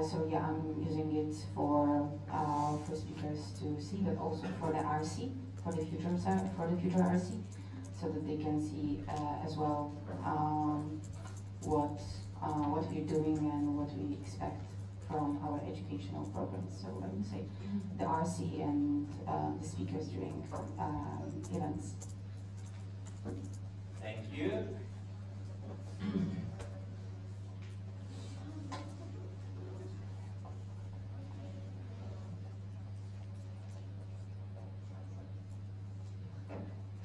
S18: So yeah, I'm using it for speakers to see, but also for the RC, for the future RC, so that they can see as well what we're doing and what we expect from our educational programs. So I would say the RC and the speakers during events.
S2: Thank you.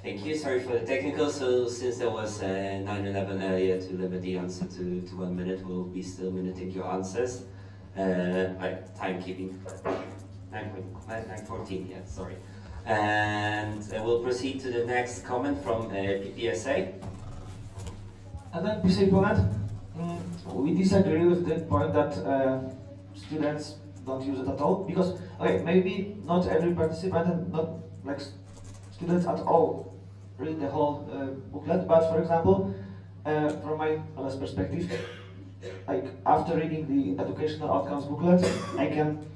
S2: Thank you. Sorry for the technical. So since there was 9/11 earlier, to limit the answer to 1 minute, we'll be still minuting your answers. Timekeeping. 9:14. Yeah, sorry. And we'll proceed to the next comment from PPSA.
S13: And then PPSA comment. We disagree with the point that students don't use it at all, because okay, maybe not every participant and not like students at all read the whole booklet, but for example, from my honest perspective, like after reading the educational outcomes booklet, I can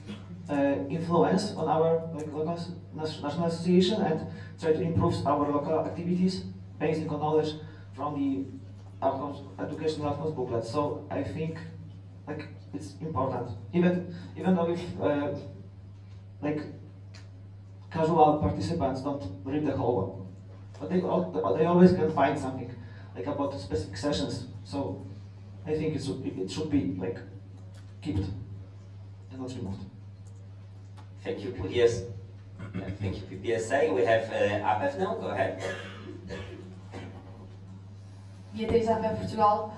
S13: influence on our like local national association and try to improve our local activities based on knowledge from the educational outcomes booklet. So I think like it's important, even though if like casual participants don't read the whole one, but they always can find something like about specific sessions. So I think it should be like kept and not removed.
S2: Thank you, PPS. Thank you, PPSA. We have APEF now. Go ahead.
S4: Beatriz APEF Portugal.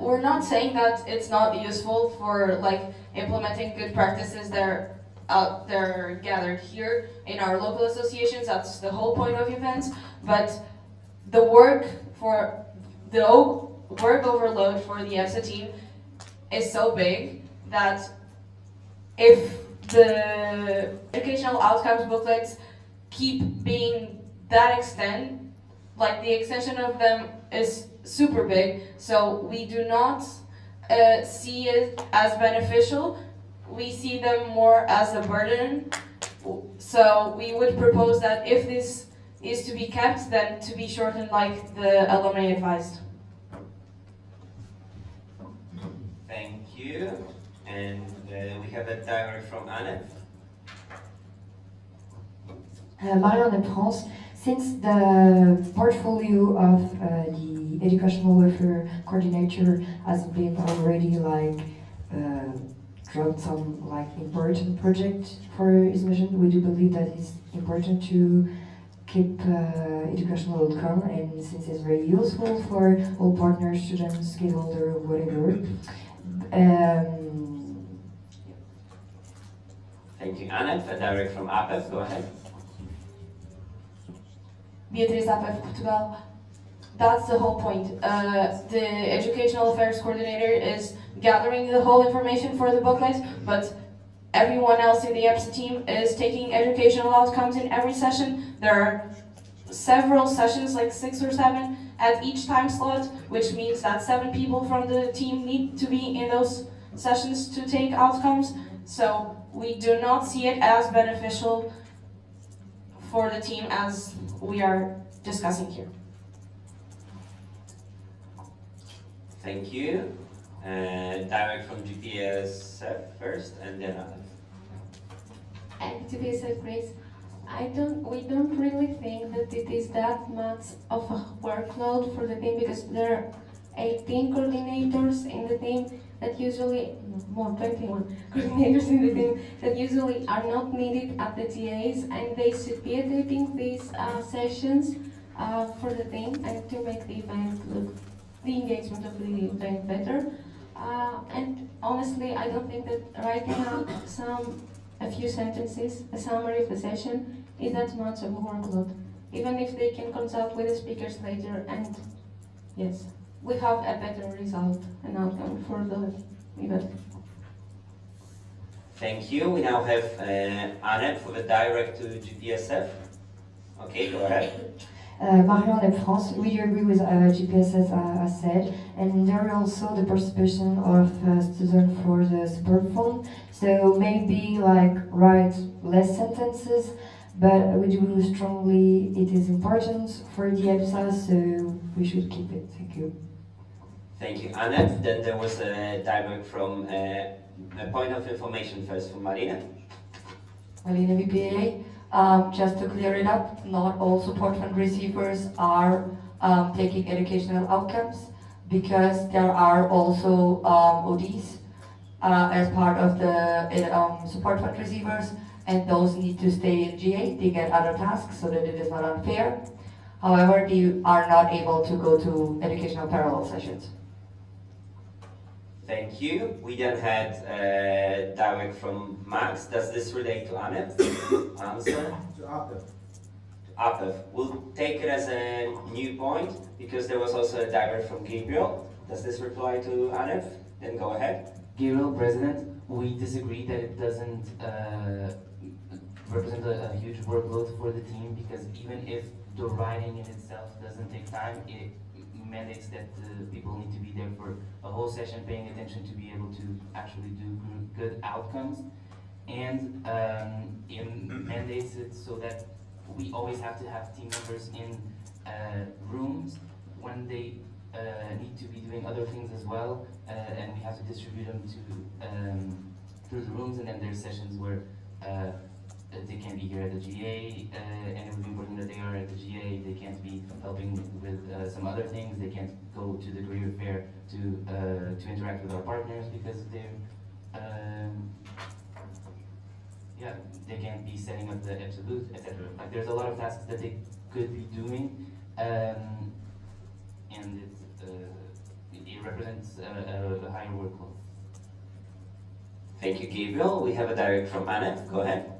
S4: We're not saying that it's not useful for like implementing good practices that are gathered here in our local associations. That's the whole point of events. But the work overload for the EPSA team is so big that if the educational outcomes booklets keep being that extent, like the extension of them is super big, so we do not see it as beneficial. We see them more as a burden. So we would propose that if this is to be kept, then to be shortened like the alumni advised.
S2: Thank you. And we have a diary from Anne.
S11: Marianne France, since the portfolio of the educational welfare coordinator has been already like dropped some like important project for his mission, we do believe that it's important to keep educational outcome, and since it's very useful for all partners, students, stakeholder, whatever.
S2: Thank you, Anne. A direct from APEF. Go ahead.
S4: Beatriz APEF Portugal. That's the whole point. The Educational Affairs Coordinator is gathering the whole information for the booklet, but everyone else in the EPSA team is taking educational outcomes in every session. There are several sessions, like 6 or 7, at each time slot, which means that 7 people from the team need to be in those sessions to take outcomes. So we do not see it as beneficial for the team as we are discussing here.
S2: Thank you. Direct from GPSF first, and then
S16: And to be so Grace, we don't really think that it is that much of a workload for the team, because there are 18 coordinators in the team that usually, more 21 coordinators in the team that usually are not needed at the GAs, and they should be editing these sessions for the team and to make the event look, the engagement of the event better. And honestly, I don't think that writing out a few sentences, a summary of the session, is that much of a workload. Even if they can consult with the speakers later, and yes, we have a better result and outcome for the event.
S2: thank you. We now have Anne for the direct to GPSF. Okay, go ahead.
S11: Marianne France, we agree with GPS as said, and there is also the participation of students for the support fund. So maybe like write less sentences, but we do strongly it is important for the EPSA, so we should keep it. Thank you.
S2: Thank you, Anne. Then there was a direct from a point of information first from Marina.
S19: Marina VPA. Just to clear it up, not all support fund receivers are taking educational outcomes, because there are also ODs as part of the support fund receivers, and those need to stay in GA. They get other tasks so that it is not unfair. However, they are not able to go to educational parallel sessions.
S2: Thank you. We then had direct from Max. Does this relate to Anne? Answer?
S20: To APEF.
S2: APEF. We'll take it as a new point because there was also a direct from Gabriel. Does this reply to Anne? Then go ahead.
S15: Gabriel, President. we disagree that it doesn't represent a huge workload for the team, because even if the writing in itself doesn't take time, it mandates that people need to be there for a whole session paying attention to be able to actually do good outcomes. And it mandates it so that we always have to have team members in rooms when they need to be doing other things as well, and we have to distribute them to through the rooms, and then there's sessions where they can't be here at the GA, and it would be important that they are at the GA. They can't be helping with some other things. They can't go to the career fair to interact with our partners because they're yeah, they can't be setting up the EPSA booth, etc. Like there's a lot of tasks that they could be doing, and it represents a higher workload.
S2: Thank you, Gabriel. We have a direct from Anne. Go ahead.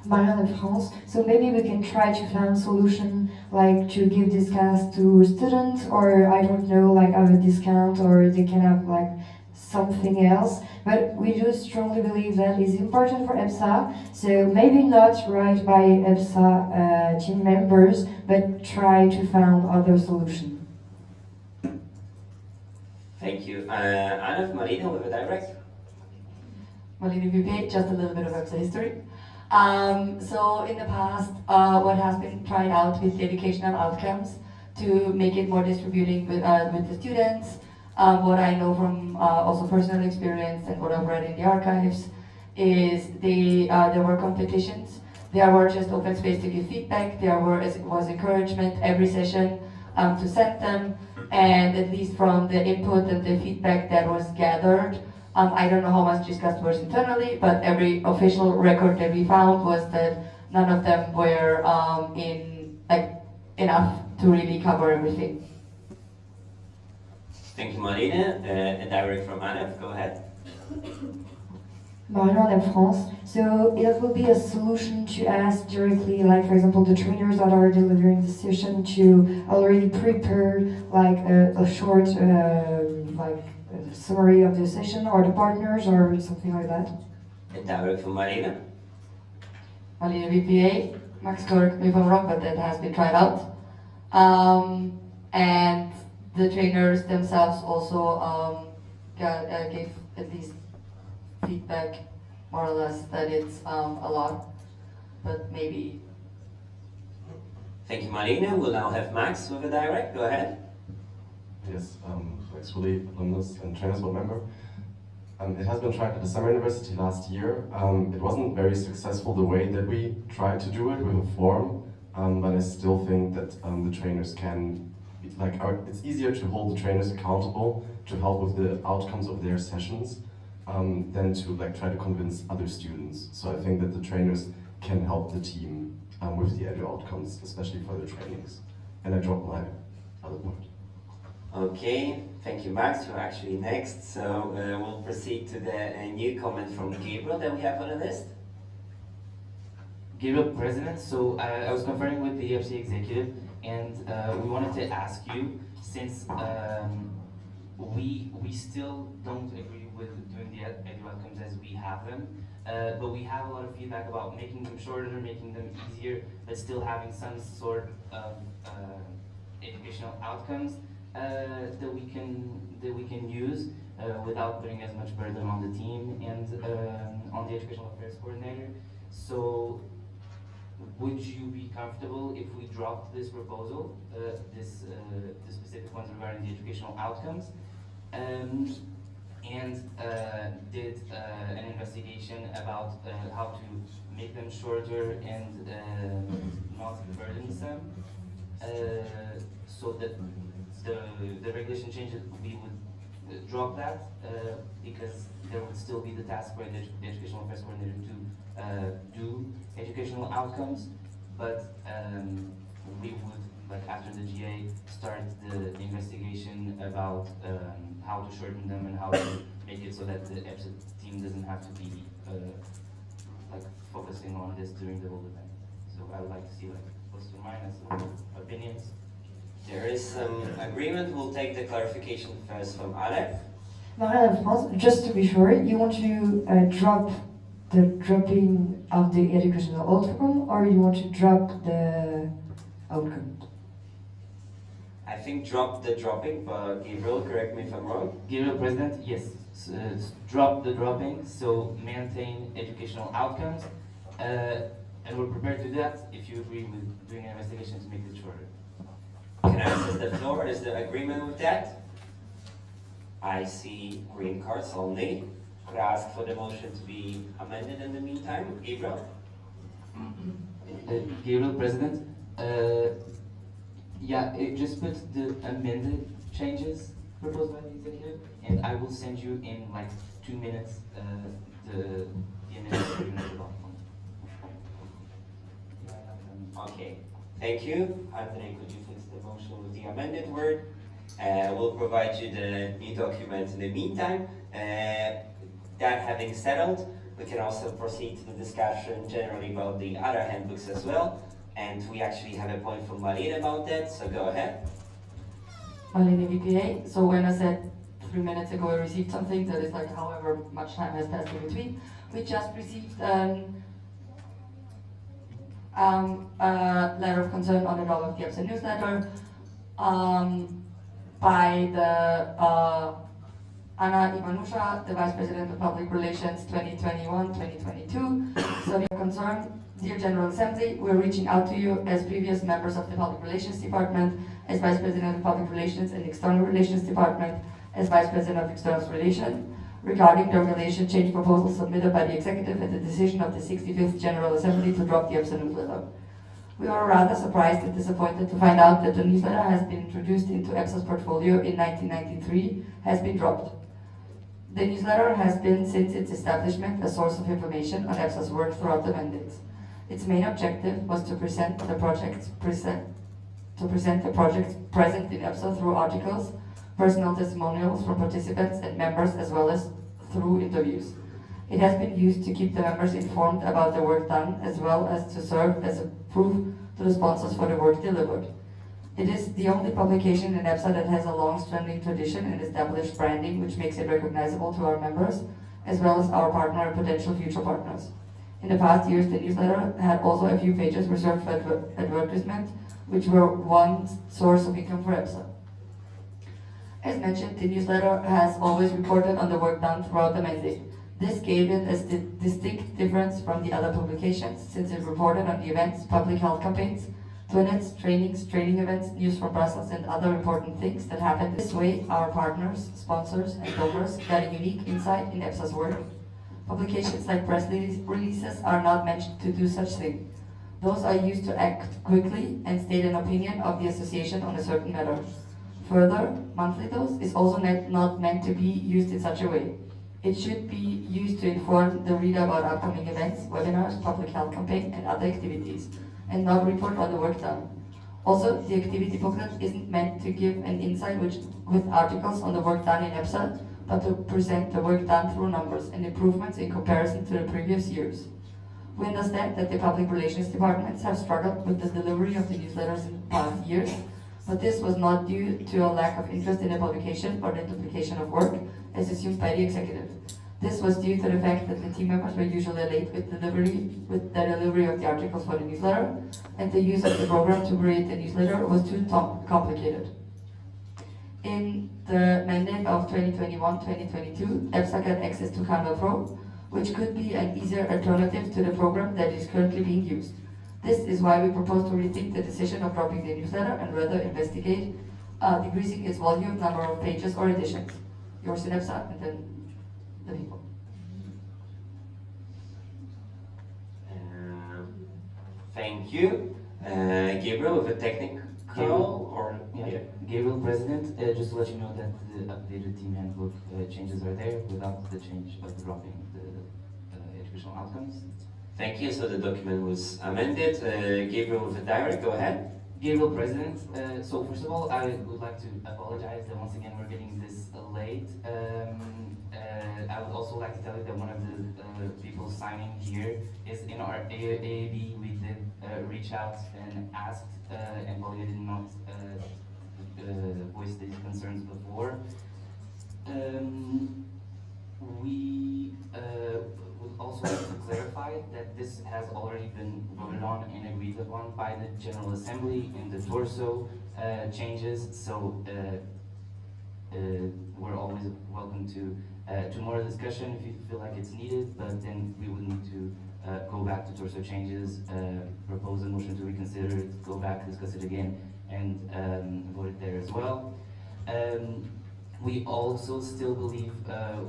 S11: Marianne de France. So maybe we can try to find a solution, like to give discounts to students, or I don't know, like have a discount, or they can have like something else. But we do strongly believe that is important for EPSA. So maybe not right by EPSA team members, but try to find other solution.
S2: Thank you. Anne, Marina, with a direct.
S19: Marina VP, just a little bit of EPSA history. So in the past, what has been tried out with the educational outcomes to make it more distributing with the students. What I know from also personal experience and what I've read in the archives is there were competitions. There were just open space to give feedback. There was encouragement every session to send them, and at least from the input and the feedback that was gathered, I don't know how much discussed was internally, but every official record that we found was that none of them were enough to really cover everything.
S2: Thank you, Marina. A direct from Anne. Go ahead.
S11: Marianne de France. So it will be a solution to ask directly, like for example, the trainers that are delivering the session to already prepare like a short summary of the session, or the partners, or something like that.
S2: A direct from Marina.
S19: Marina VPA, Max, correct me if I'm wrong, but that has been tried out. And the trainers themselves also gave at least feedback, more or less, that it's a lot, but maybe.
S2: Thank you, Marina. We'll now have Max with a direct. Go ahead.
S17: Yes, Max Willi, alumnus and transport member. It has been tried at the Summer University last year. It wasn't very successful the way that we tried to do it with a form, but I still think that the trainers can, it's easier to hold the trainers accountable to help with the outcomes of their sessions than to try to convince other students. So I think that the trainers can help the team with the edu outcomes, especially for the trainings. And I dropped my other point.
S2: Okay, thank you, Max. You're actually next. So we'll proceed to the new comment from Gabriel that we have on the list.
S15: Gabriel, President. So I was conferring with the EPSA executive, and we wanted to ask you, since we still don't agree with doing the edu outcomes as we have them, but we have a lot of feedback about making them shorter, making them easier, but still having some sort of educational outcomes that we can use without putting as much burden on the team and on the educational affairs coordinator. So would you be comfortable if we dropped this proposal, the specific ones regarding the educational outcomes, and did an investigation about how to make them shorter and not burdensome, so that the regulation changes, we would drop that because there would still be the task for the educational affairs coordinator to do educational outcomes, but we would, after the GA, start the investigation about how to shorten them and how to make it so that the EPSA team doesn't have to be focusing on this during the whole event. So I would like to see plus or minus opinions.
S2: There is some agreement. We'll take the clarification first from Alef.
S11: Marie-France, just to be sure, you want to drop the dropping of the educational outcome, or you want to drop the outcome?
S2: I think drop the dropping, but Gabriel, correct me if I'm wrong.
S15: Gabriel, President, yes. Drop the dropping, so maintain educational outcomes, and we're prepared to do that if you agree with doing an investigation to make it shorter.
S2: Can I access the floor? Is there agreement with that? I see green cards only. Could I ask for the motion to be amended in the meantime? Gabriel?
S15: Gabriel, President, yeah, just put the amended changes proposed by the executive, and I will send you in like 2 minutes the amended document.
S2: Okay, thank you. Anthony, could you fix the motion with the amended word? We'll provide you the new document in the meantime. That having settled, we can also proceed to the discussion generally about the other handbooks as well. And we actually have a point from Marlene about that, so go ahead.
S19: Marlene, EPSA. So when I said 3 minutes ago I received something, that is like however much time has passed in between. We just received a letter of concern on the drop of the EPSA newsletter by the Anna Ivanusha, the Vice President of Public Relations 2021-2022. So we are concerned, dear General Assembly, we're reaching out to you as previous members of the Public Relations Department, as Vice President of Public Relations and External Relations Department, as Vice President of External Relations, regarding the organization change proposal submitted by the Executive and the decision of the 65th General Assembly to drop the EPSA newsletter. We were rather surprised and disappointed to find out that the newsletter has been introduced into EPSA's portfolio in 1993, has been dropped. The newsletter has been, since its establishment, a source of information on EPSA's work throughout the mandate. Its main objective was to present the projects present in EPSA through articles, personal testimonials from participants and members, as well as through interviews. It has been used to keep the members informed about the work done, as well as to serve as a proof to the sponsors for the work delivered. It is the only publication in EPSA that has a long-standing tradition and established branding, which makes it recognizable to our members, as well as our partner and potential future partners. In the past years, the newsletter had also a few pages reserved for advertisement, which were one source of income for EPSA. As mentioned, the newsletter has always reported on the work done throughout the mandate. This gave it a distinct difference from the other publications, since it reported on the events, public health campaigns, clinics, trainings, training events, news from Brussels, and other important things that happened. This way, our partners, sponsors, and donors got a unique insight in EPSA's work. Publications like press releases are not meant to do such thing. Those are used to act quickly and state an opinion of the association on a certain matter. Further, monthly dose is also not meant to be used in such a way. It should be used to inform the reader about upcoming events, webinars, public health campaign, and other activities, and not report on the work done. Also, the activity booklet isn't meant to give an insight with articles on the work done in EPSA, but to present the work done through numbers and improvements in comparison to the previous years. We understand that the public relations departments have struggled with the delivery of the newsletters in the past years, but this was not due to a lack of interest in the publication or the duplication of work, as assumed by the executive. This was due to the fact that the team members were usually late with the delivery of the articles for the newsletter, and the use of the program to create the newsletter was too complicated. In the mandate of 2021-2022, EPSA got access to Canva Pro, which could be an easier alternative to the program that is currently being used. This is why we propose to rethink the decision of dropping the newsletter and rather investigate decreasing its volume, number of pages, or editions. Yours in EPSA, and then the people.
S2: Thank you. Gabriel, with a technical or
S15: Gabriel, President, just to let you know that the updated team handbook changes are there without the change of dropping the educational outcomes.
S2: Thank you. So the document was amended. Gabriel with a direct, go ahead.
S15: Gabriel, President. So first of all, I would like to apologize that once again we're getting this late. I would also like to tell you that one of the people signing here is in our AAB. We did reach out and asked, and while you did not voice these concerns before, We would also like to clarify that this has already been voted on and agreed upon by the General Assembly in the torso changes, so we're always welcome to more discussion if you feel like it's needed, but then we would need to go back to torso changes, propose a motion to reconsider it, go back, discuss it again, and vote it there as well. We also still believe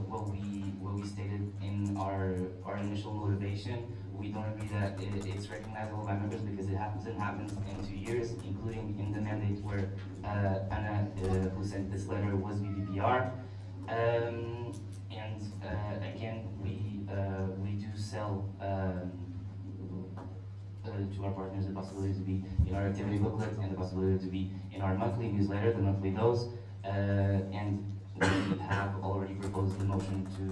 S15: what we stated in our initial motivation. We don't agree that it's recognizable by members because it hasn't happened in 2 years, including in the mandate where Anna, who sent this letter, was VVPR. And again, we do sell to our partners the possibility to be in our activity booklet and the possibility to be in our monthly newsletter, the monthly dose. And we have already proposed the motion to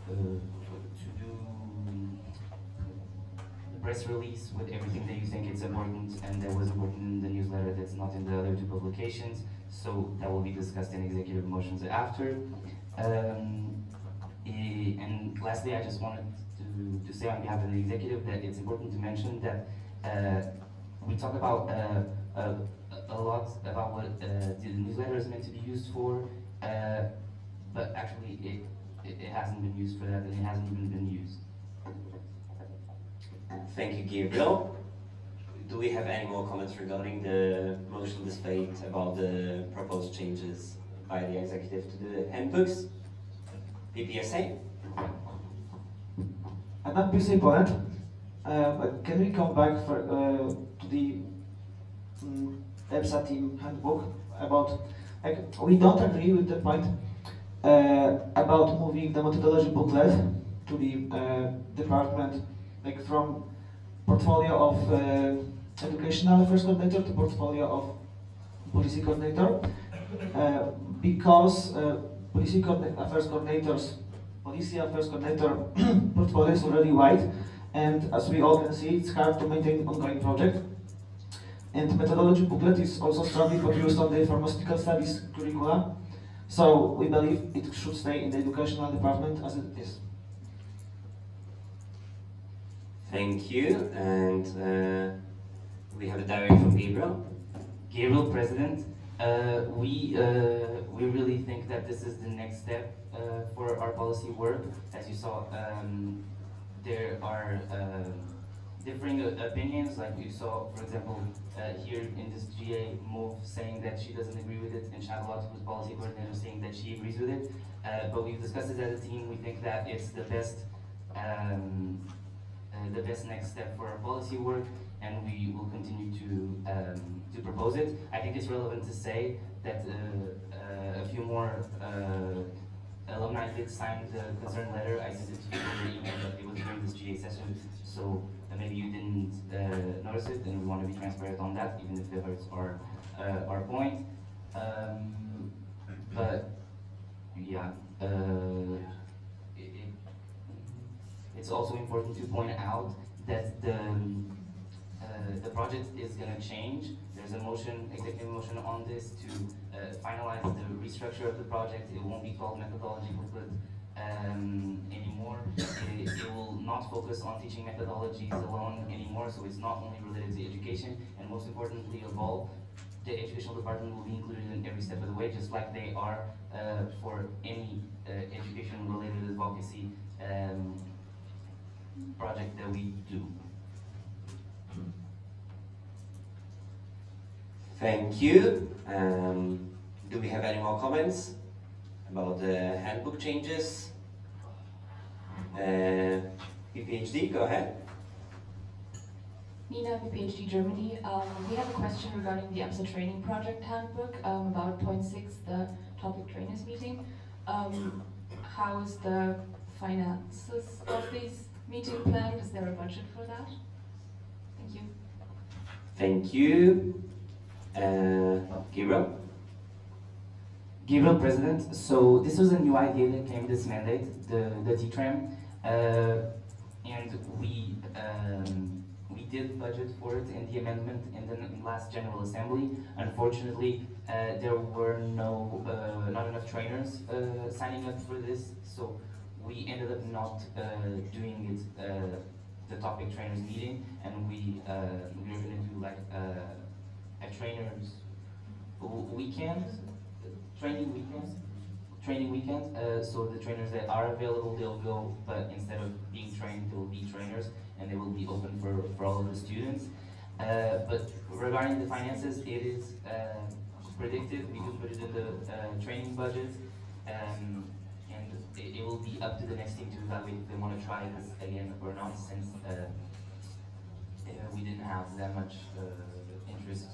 S15: do the press release with everything that you think it's important and that was important in the newsletter that's not in the other two publications. So that will be discussed in executive motions after. And lastly, I just wanted to say on behalf of the executive that it's important to mention that we talk about a lot about what the newsletter is meant to be used for, but actually it hasn't been used for that, and it hasn't even been used.
S2: Thank you, Gabriel. Do we have any more comments regarding the motion displayed about the proposed changes by the executive to the handbooks? EPSA?
S13: I'm not PSA Poland, but can we come back to the EPSA team handbook about, like, we don't agree with the point about moving the methodology booklet to the department, like from portfolio of educational affairs coordinator to portfolio of policy coordinator, because policy affairs coordinator portfolio is already wide, and as we all can see, it's hard to maintain ongoing project. And methodology booklet is also strongly focused on the pharmaceutical studies curricula, so we believe it should stay in the educational department as it is.
S2: Thank you, and we have a diary from Gabriel.
S15: Gabriel, President, we really think that this is the next step for our policy work. As you saw, there are differing opinions, like you saw, for example, here in this GA, move saying that she doesn't agree with it, and Charlotte, who's policy coordinator, saying that she agrees with it. But we've discussed it as a team. We think that it's the best next step for our policy work, and we will continue to propose it. I think it's relevant to say that a few more alumni did sign the concern letter. I sent it to you over email, but it was during this GA session, so maybe you didn't notice it, and we want to be transparent on that, even if it hurts our point. But yeah, it's also important to point out that the project is going to change. There's a motion, executive motion on this to finalize the restructure of the project. It won't be called methodology booklet anymore. It will not focus on teaching methodologies alone anymore, so it's not only related to education, and most importantly of all, the educational department will be included in every step of the way, just like they are for any education-related advocacy project that we do.
S2: Thank you. Do we have any more comments about the handbook changes? PhD, go ahead.
S20: Nina, PhD Germany. We have a question regarding the EPSA training project handbook about point 6, the topic trainers meeting. How is the finances of this meeting planned? Is there a budget for that? Thank you.
S2: Thank you. Gabriel?
S15: Gabriel, President. So this was a new idea that came this mandate, the TTRAM, and we did budget for it in the amendment in the last General Assembly. Unfortunately, there were not enough trainers signing up for this, so we ended up not doing it, the topic trainers meeting, and we were going to do like a trainers weekend, training weekend. So the trainers that are available, they'll go, but instead of being trained, they will be trainers, and they will be open for all of the students. But regarding the finances, it is predicted. We do put it in the training budget, and it will be up to the next team to evaluate if they want to try this again or not, since we didn't have that much interest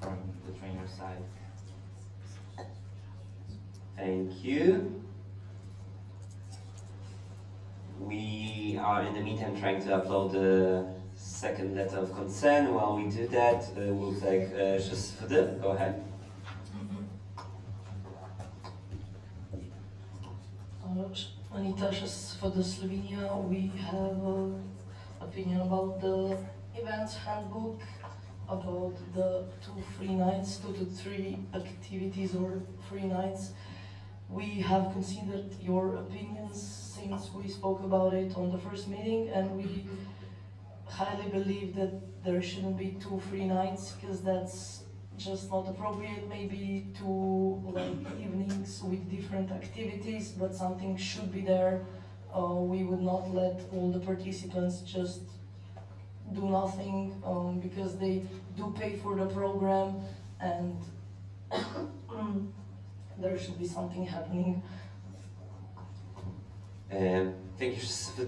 S15: from the trainer side.
S2: Thank you. We are in the meantime trying to upload the second letter of concern. While we do that, we'll take XIII. Go ahead.
S12: Anita, for the Slovenia, we have opinion about the events handbook, about the 2 free nights, 2 to 3 activities or free nights. We have considered your opinions since we spoke about it on the first meeting, and we highly believe that there shouldn't be 2 free nights, because that's just not appropriate. Maybe 2 like evenings with different activities, but something should be there. We would not let all the participants just do nothing, because they do pay for the program, and there should be something happening.
S2: Thank you, XIII.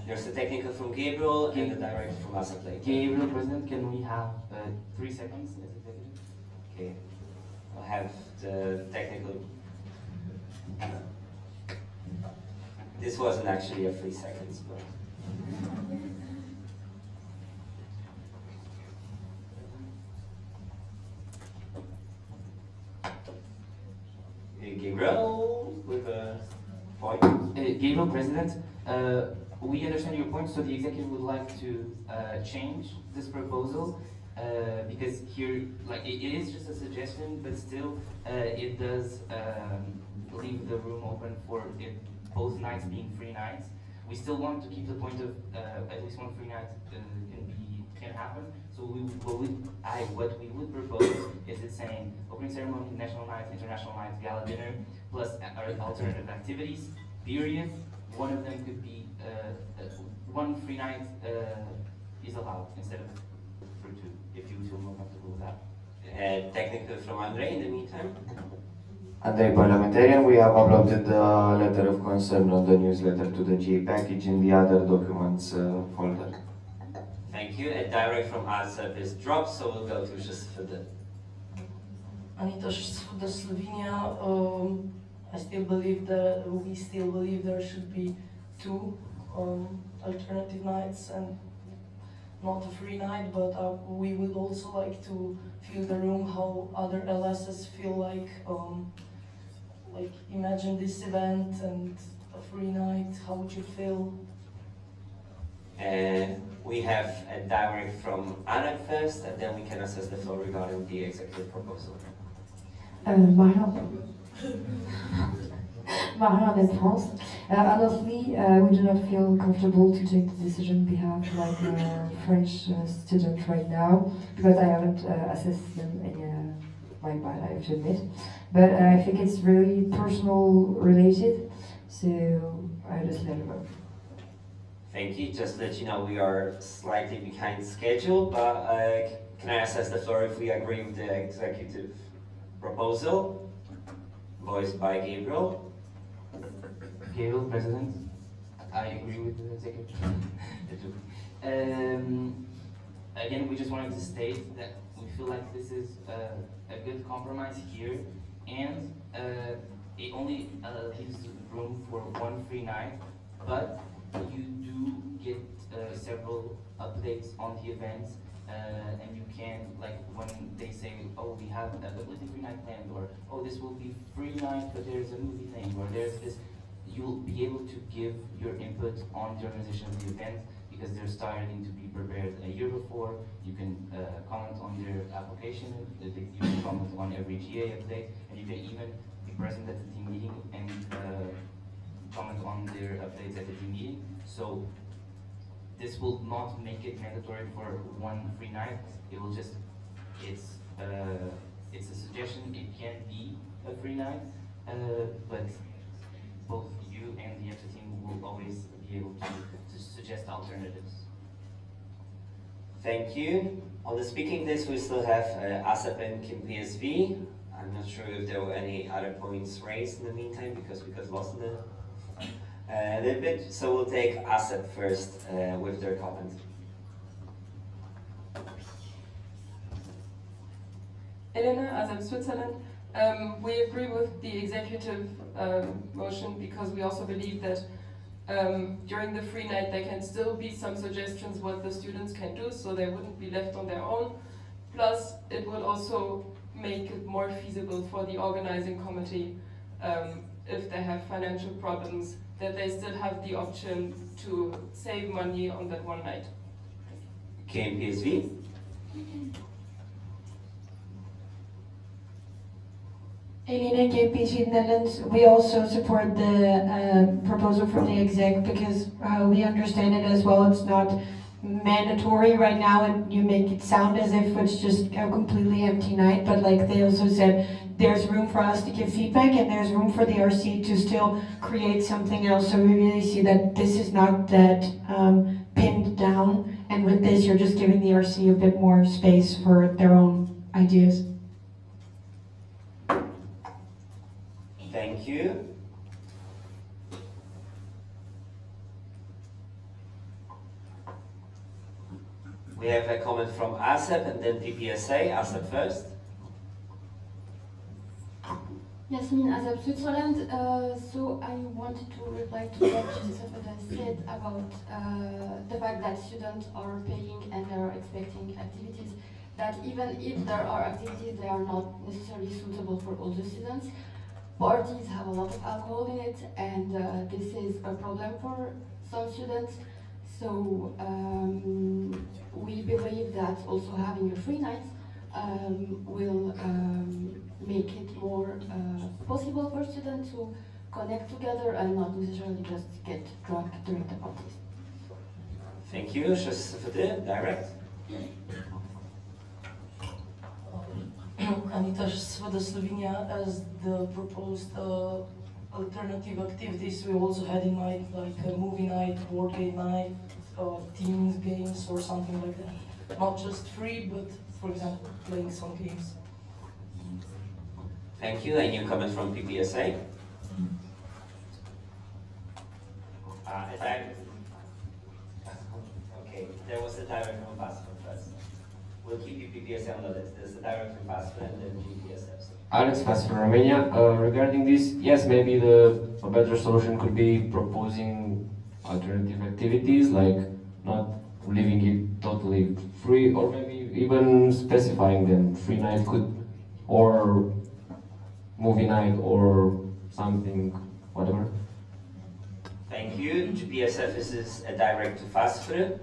S2: There's the technical from Gabriel and the director from ASAP later.
S15: Gabriel, President, can we have 3 seconds as executive?
S2: Okay. I'll have the technical. This wasn't actually a 3 seconds, but. Gabriel with a point.
S15: Gabriel, President, we understand your point, so the executive would like to change this proposal, because here, like, it is just a suggestion, but still, it does leave the room open for it, both nights being free nights. We still want to keep the point of at least 1 free night can happen. So what we would propose is it saying opening ceremony, national night, international night, gala dinner, plus alternative activities, period. One of them could be, 1 free night is allowed instead of for 2, if you feel more comfortable with that.
S2: Technical from Andrei in the meantime.
S14: Andrei, parliamentarian, we have uploaded the letter of concern on the newsletter to the GA package in the other documents folder.
S2: Thank you. A direct from ASAP is dropped, so we'll go to XIII.
S12: Anita, for the Slovenia, I still believe that we still believe there should be 2 alternative nights and not a free night, but we would also like to feel the room how other LSs feel like imagine this event and a free night, how would you feel?
S2: We have a direct from Anna first, and then we can assess the floor regarding the executive proposal.
S11: Marianne in France. Honestly, we do not feel comfortable to take the decision on behalf of a French student right now, because I haven't assessed them in my mind, I have to admit. But I think it's really personal related, so I just let it go.
S2: Thank you. Just to let you know, we are slightly behind schedule, but can I assess the floor if we agree with the executive proposal, voiced by Gabriel?
S15: Gabriel, President, I agree with the executive. Again, we just wanted to state that we feel like this is a good compromise here, and it only leaves room for 1 free night, but you do get several updates on the events, and you can, like, when they say, oh, we have a completely free night planned, or oh, this will be free night, but there's a movie thing, or there's this, you'll be able to give your input on the organization of the event, because they're starting to be prepared a year before. You can comment on their application, you can comment on every GA update, and you can even be present at the team meeting and comment on their updates at the team meeting. So this will not make it mandatory for one free night. It will just, it's a suggestion. It can be a free night, but both you and the EPSA team will always be able to suggest alternatives.
S2: Thank you. On the speaking list, we still have ASAP and Kim PSV. I'm not sure if there were any other points raised in the meantime because we got lost in the a little bit. So we'll take ASAP first with their comment.
S21: Elena, ASAP Switzerland. We agree with the executive motion because we also believe that during the free night there can still be some suggestions what the students can do so they wouldn't be left on their own. Plus it will also make it more feasible for the organizing committee if they have financial problems that they still have the option to save money on that one night.
S2: KMPSV.
S5: Elena, KPG Netherlands, we also support the proposal from the exec because we understand it as well. It's not mandatory right now, and you make it sound as if it's just a completely empty night, but like they also said, there's room for us to give feedback and there's room for the RC to still create something else. So we really see that this is not that pinned down, and with this you're just giving the RC a bit more space for their own ideas.
S2: Thank you. We have a comment from ASAP and then PPSA. ASAP first.
S22: Yasmin, ASAP Switzerland. So I wanted to reply to what Joseph said about the fact that students are paying and they are expecting activities, that even if there are activities, they are not necessarily suitable for all the students. Parties have a lot of alcohol in it, and this is a problem for some students. So we believe that also having a free night will make it more possible for students to connect together and not necessarily just get drunk during the parties.
S2: Thank you. Joseph, direct.
S12: Anita Sveda Slovenia, as the proposed alternative activities we also had in mind, like a movie night, board game night, teams games or something like that. Not just free, but for example, playing some games.
S2: Thank you. A new comment from PPSA. Okay, there was a direct from Passport first. We'll keep you PPSA on the list. There's a direct from Passport and then GPSF.
S23: Alex Fast from Romania. Regarding this, yes, maybe a better solution could be proposing alternative activities, like not leaving it totally free, or maybe even specifying them. Free night could, or movie night, or something, whatever.
S2: Thank you. GPSF is a direct to Fastfood.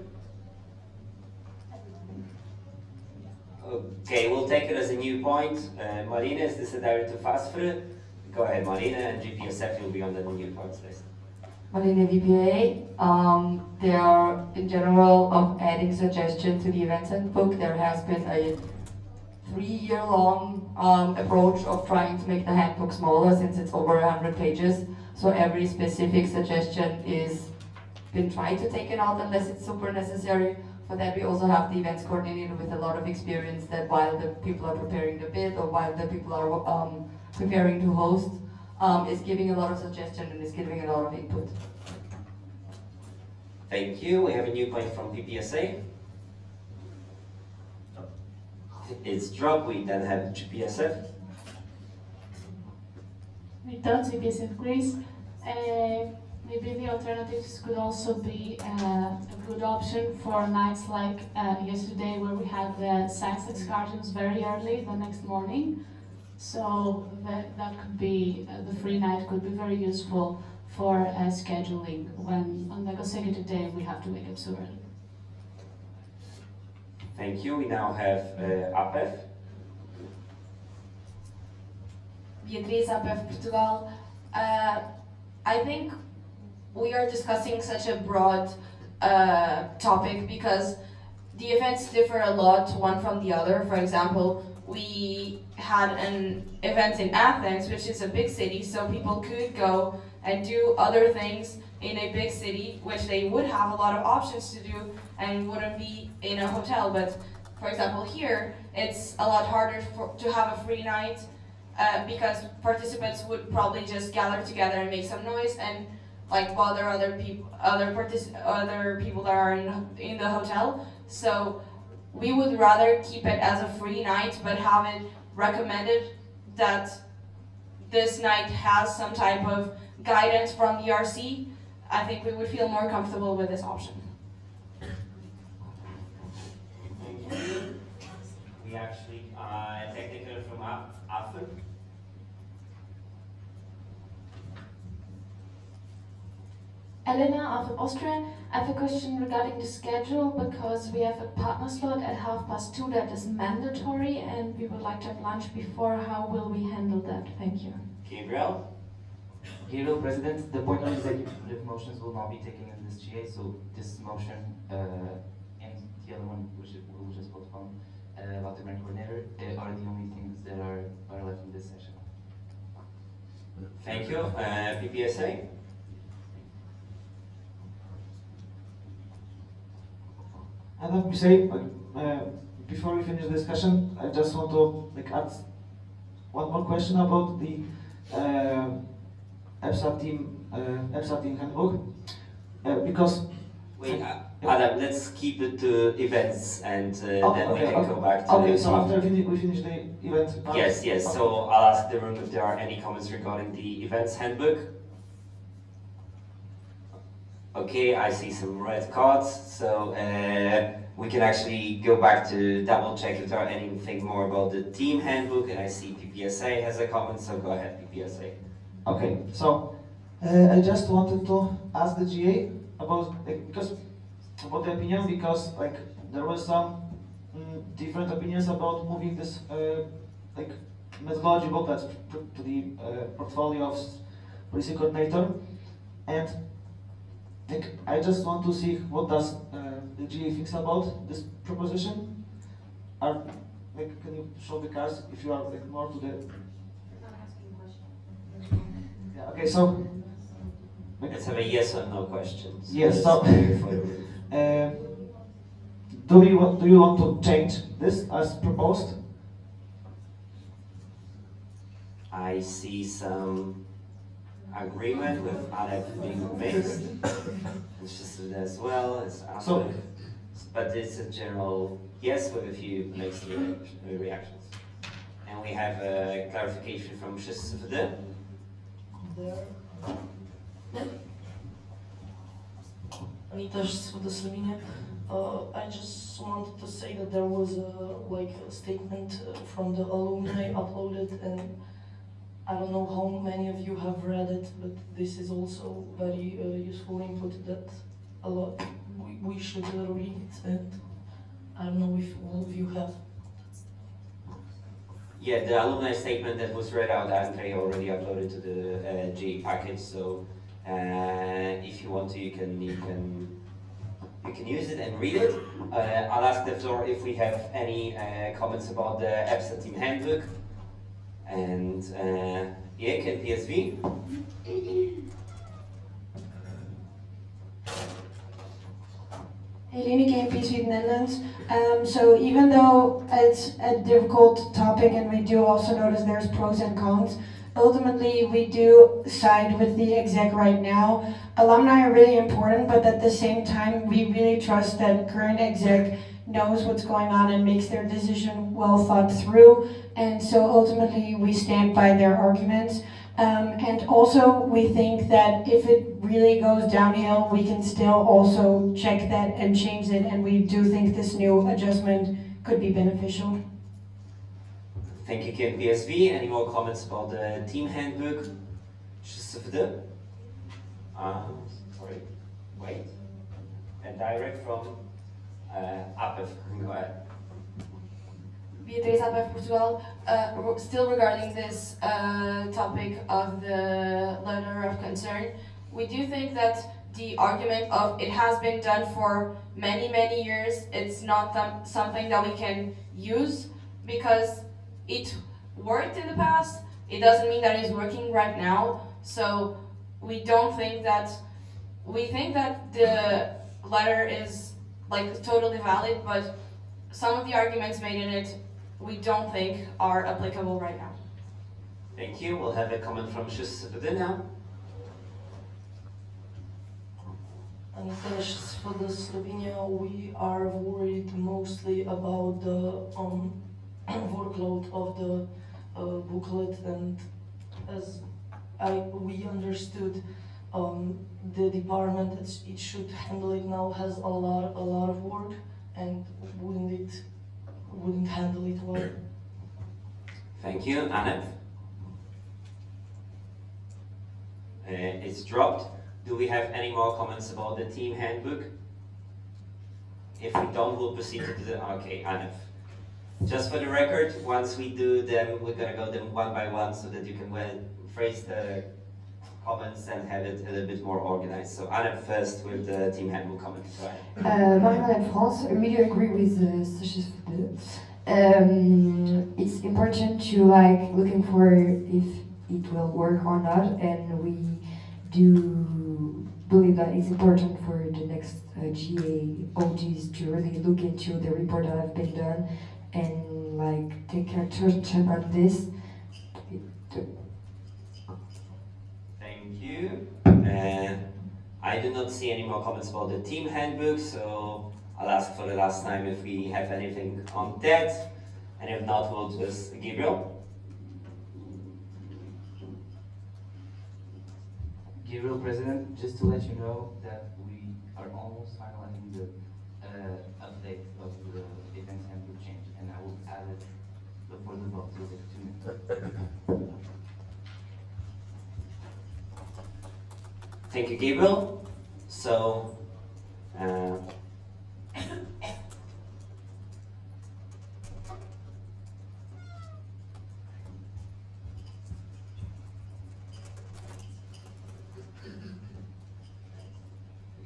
S2: Okay, we'll take it as a new point. Marina, is this a direct to Fastfood? Go ahead, Marina, and GPSF will be on the new points list.
S19: Marina VPA, they are in general of adding suggestions to the events handbook. There has been a 3-year-long approach of trying to make the handbook smaller since it's over 100 pages. So every specific suggestion is been tried to take it out unless it's super necessary. For that, we also have the events coordinator with a lot of experience that while the people are preparing the bid or while the people are preparing to host, is giving a lot of suggestion and is giving a lot of input.
S2: Thank you. We have a new point from PPSA. It's dropped. We then have GPSF.
S9: With that, GPSF Greece. Maybe the alternatives could also be a good option for nights like yesterday, where we had the science excursions very early the next morning. So that could be, the free night could be very useful for scheduling when on the consecutive day we have to wake up so early.
S2: Thank you. We now have APEF.
S4: Beatriz, APEF Portugal. I think we are discussing such a broad topic because the events differ a lot one from the other. For example, we had an event in Athens, which is a big city, so people could go and do other things in a big city, which they would have a lot of options to do and wouldn't be in a hotel. But for example, here, it's a lot harder to have a free night because participants would probably just gather together and make some noise and like bother other people that are in the hotel. So we would rather keep it as a free night, but have it recommended that this night has some type of guidance from the RC. I think we would feel more comfortable with this option.
S2: We actually technical from AFE.
S9: Elena of Austria. I have a question regarding the schedule because we have a partner slot at 2:30 that is mandatory and we would like to have lunch before. How will we handle that? Thank you.
S2: Gabriel?
S15: Gabriel, President, the point on executive motions will not be taken in this GA, so this motion and the other one, which we'll just vote on, about the grant coordinator, are the only things that are left in this session.
S2: Thank you. PPSA?
S13: And let me say, before we finish the discussion, I just want to add one more question about the EPSA team handbook, because.
S2: Wait, Adam, let's keep it to events and then we can go back to
S13: okay,
S2: the
S13: so after we finish the event part?
S2: Yes, yes.
S13: Okay.
S2: So I'll ask the room if there are any comments regarding the events handbook. Okay, I see some red cards, so we can actually go back to double check if there are anything more about the team handbook, and I see PPSA has a comment, so go ahead, PPSA.
S13: Okay, so I just wanted to ask the GA about about the opinion, because there were some different opinions about moving this methodology booklet to the portfolio of policy coordinator, and I just want to see what does the GA thinks about this proposition. Can you show the cards if you are more to the? Yeah. Okay. So.
S2: Let's have a yes or no questions.
S13: Yes. So. Do you want to change this as proposed?
S2: I see some agreement with Alec being mixed. It's just as well as Alec. But it's a general yes with a few mixed reactions. And we have a clarification from XIII.
S12: Anita for the Slovenia. I just wanted to say that there was a statement from the alumni uploaded, and I don't know how many of you have read it, but this is also very useful input that a lot we should read it, and I don't know if all of you have.
S2: Yeah, the alumni statement that was read out, Andre already uploaded to the G package, so if you want to, you can use it and read it. I'll ask the floor if we have any comments about the EPSA team handbook. And yeah, can PSV?
S5: Eline Game PSV Netherlands. So even though it's a difficult topic and we do also notice there's pros and cons, ultimately we do side with the exec right now. Alumni are really important, but at the same time we really trust that current exec knows what's going on and makes their decision well thought through. And so ultimately we stand by their arguments. And also we think that if it really goes downhill, we can still also check that and change it. And we do think this new adjustment could be beneficial.
S2: Thank you, Kim PSV. Any more comments about the team handbook? XIII? Sorry, wait. And direct from APEF. Go ahead.
S4: Beatriz APF Portugal. Still regarding this topic of the letter of concern, we do think that the argument of it has been done for many years, it's not something that we can use because it worked in the past. It doesn't mean that it's working right now. So we don't think that, we think that the letter is like totally valid, but some of the arguments made in it we don't think are applicable right now.
S2: Thank you. We'll have a comment from Shusvede now.
S12: And for the Slovenia, we are worried mostly about the workload of the booklet, and as we understood, the department it should handle it now has a lot of work, and wouldn't handle it well.
S2: Thank you. Annette? It's dropped. Do we have any more comments about the team handbook? If we don't, we'll proceed to the, okay, Annette. Just for the record, once we do them, we're gonna go them one by one so that you can phrase the comments and have it a little bit more organized. So Annette first with the team handbook comment.
S11: Marie-Madeleine France, I really agree with Shusvede. It's important to looking for if it will work or not, and we do believe that it's important for the next GA OGs to really look into the report that have been done and take attention on this.
S2: Thank you. I do not see any more comments about the team handbook, so I'll ask for the last time if we have anything on that, and if not, we'll just Gabriel.
S15: Gabriel, President, just to let you know that we are almost finalizing the update of the events handbook change, and I will add it before the vote to the 2 minutes.
S2: Thank you, Gabriel. So,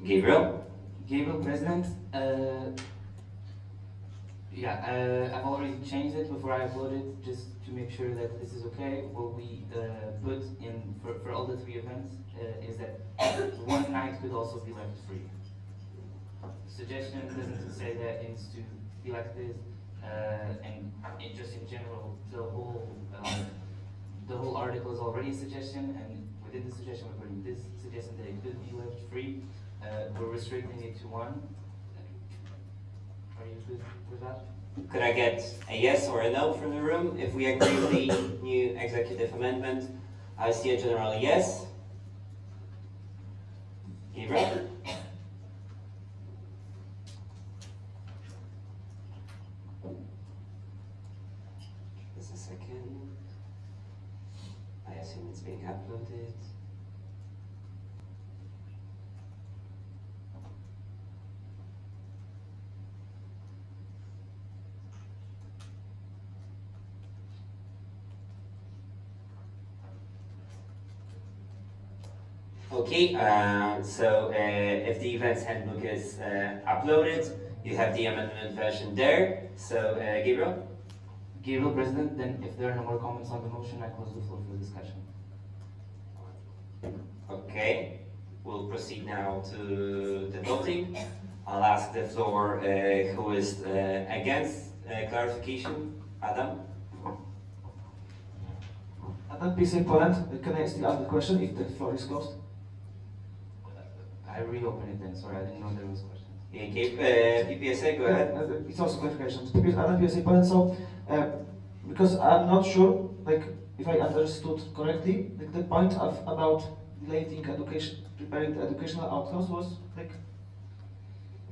S2: Gabriel?
S15: Gabriel, President, I've already changed it before I uploaded, just to make sure that this is okay. What we put in for all the 3 events is that one night could also be left free. Suggestion doesn't say that it needs to be like this, and just in general, the whole article is already a suggestion, and within the suggestion we're putting this suggestion that it could be left free. We're restricting it to 1. Are you good with that?
S2: Could I get a yes or a no from the room if we agree with the new executive amendment? I see a general yes. Gabriel? Just a second. I assume it's being uploaded. Okay, so if the events handbook is uploaded, you have the amendment version there. So, Gabriel?
S15: Gabriel, President, then if there are no more comments on the motion, I close the floor for discussion.
S2: Okay, we'll proceed now to the voting. I'll ask the floor who is against clarification. Adam?
S13: Adam, please say Poland. Can I still ask the question if the floor is closed?
S15: I reopen it then, sorry, I didn't know there was questions.
S2: EPSA, go ahead.
S13: It's also clarification. Because Adam, PSA Poland, so because I'm not sure, if I understood correctly, the point about relating education, preparing the educational outcomes was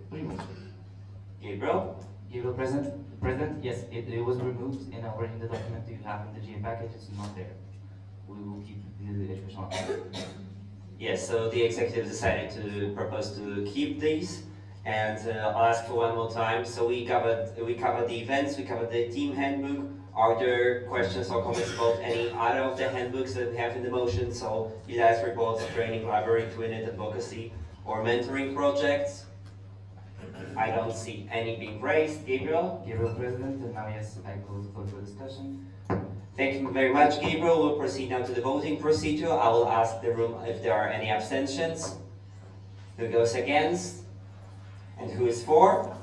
S13: removed.
S2: Gabriel?
S15: Gabriel, President, yes, it was removed in the document you have in the GA package, it's not there. We will keep the educational outcomes.
S2: Yes, so the executive decided to propose to keep these, And I'll ask for one more time. So we covered the events, we covered the team handbook. Are there questions or comments about any other of the handbooks that we have in the motion? So ELIAS reports, training, library, Twinit, advocacy, or mentoring projects? I don't see any being raised. Gabriel?
S15: Gabriel, President, and now yes, I close for discussion.
S2: Thank you very much, Gabriel. We'll proceed now to the voting procedure. I will ask the room if there are any abstentions. Who goes against? And who is for?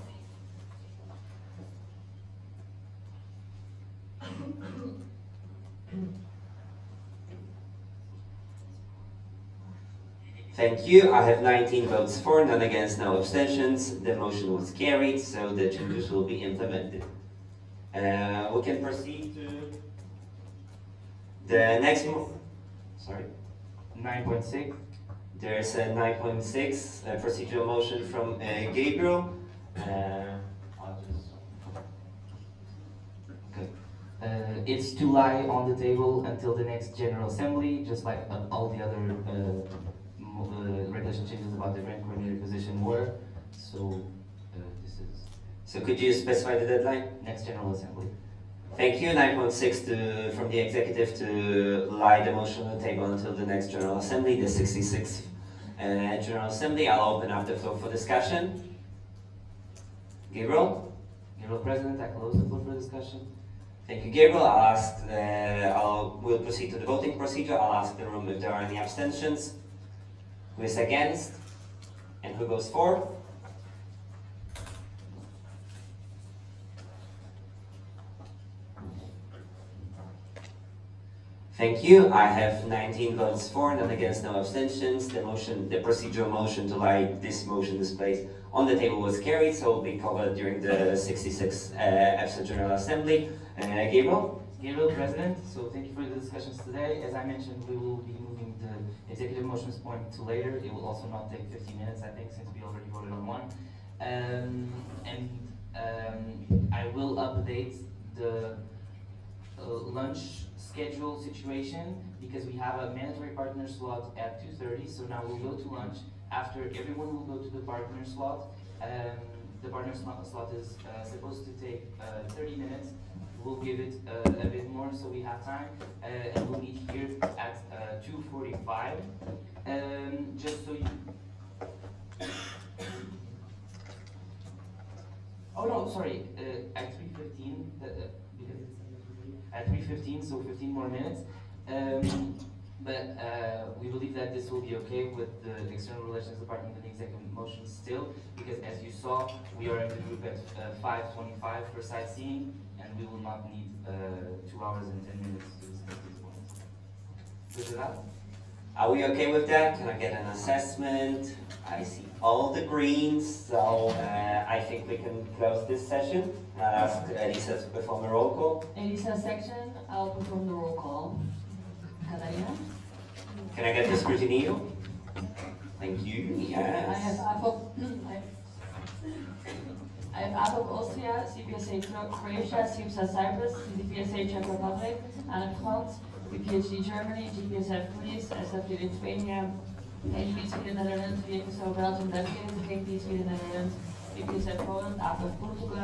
S2: Thank you. I have 19 votes for, none against, no abstentions. The motion was carried, so the changes will be implemented. We can proceed to the next sorry.
S15: 9.6.
S2: There's a 9.6 procedural motion from Gabriel.
S15: It's to lie on the table until the next General Assembly, just like all the other regulation changes about the grant coordinator position were. So this is.
S2: So could you specify the deadline?
S15: Next General Assembly.
S2: Thank you. 9.6 from the executive to lie the motion on the table until the next General Assembly, the 66th General Assembly. I'll open up the floor for discussion. Gabriel?
S15: Gabriel, President, I close the floor for discussion.
S2: Thank you, Gabriel. We'll proceed to the voting procedure. I'll ask the room if there are any abstentions. Who is against? And who goes for? Thank you. I have 19 votes for, none against, no abstentions. The procedural motion to lie this motion displayed on the table was carried, so will be covered during the 66th EPSA General Assembly. Gabriel?
S15: Gabriel, President. So thank you for the discussions today. As I mentioned, we will be moving the executive motions point to later. It will also not take 15 minutes, I think, since we already voted on one. I will update the lunch schedule situation because we have a mandatory partner slot at 2:30. So now we'll go to lunch. After everyone will go to the partner slot. The partner slot is supposed to take 30 minutes. We'll give it a bit more so we have time, and we'll meet here at 2:45. Just so you. Oh no, sorry. At 3:15, because it's at 3:15, so 15 more minutes. But we believe that this will be okay with the External Relations Department and the executive motion still, because as you saw, we are in the group at 5:25 for sightseeing, and we will not need 2 hours and 10 minutes to discuss these points. Good with that?
S2: Are we okay with that? Can I get an assessment? I see all the greens, so I think we can close this session. I'll ask Elisa to perform a roll call.
S4: Elisa section, I'll perform the roll call. Katarina?
S2: Can I get the scrutinio? Thank you, yes.
S4: I have AFOP Austria, CPSA Croatia, CIPSA Cyprus, CPSA Czech Republic, ANEP France, PPHD Germany, GPSF Greece, SFD Lithuania, HB Sweden Netherlands, VXO Belgium Belgium, KP Sweden Netherlands, PPSF Poland, AFOP Portugal,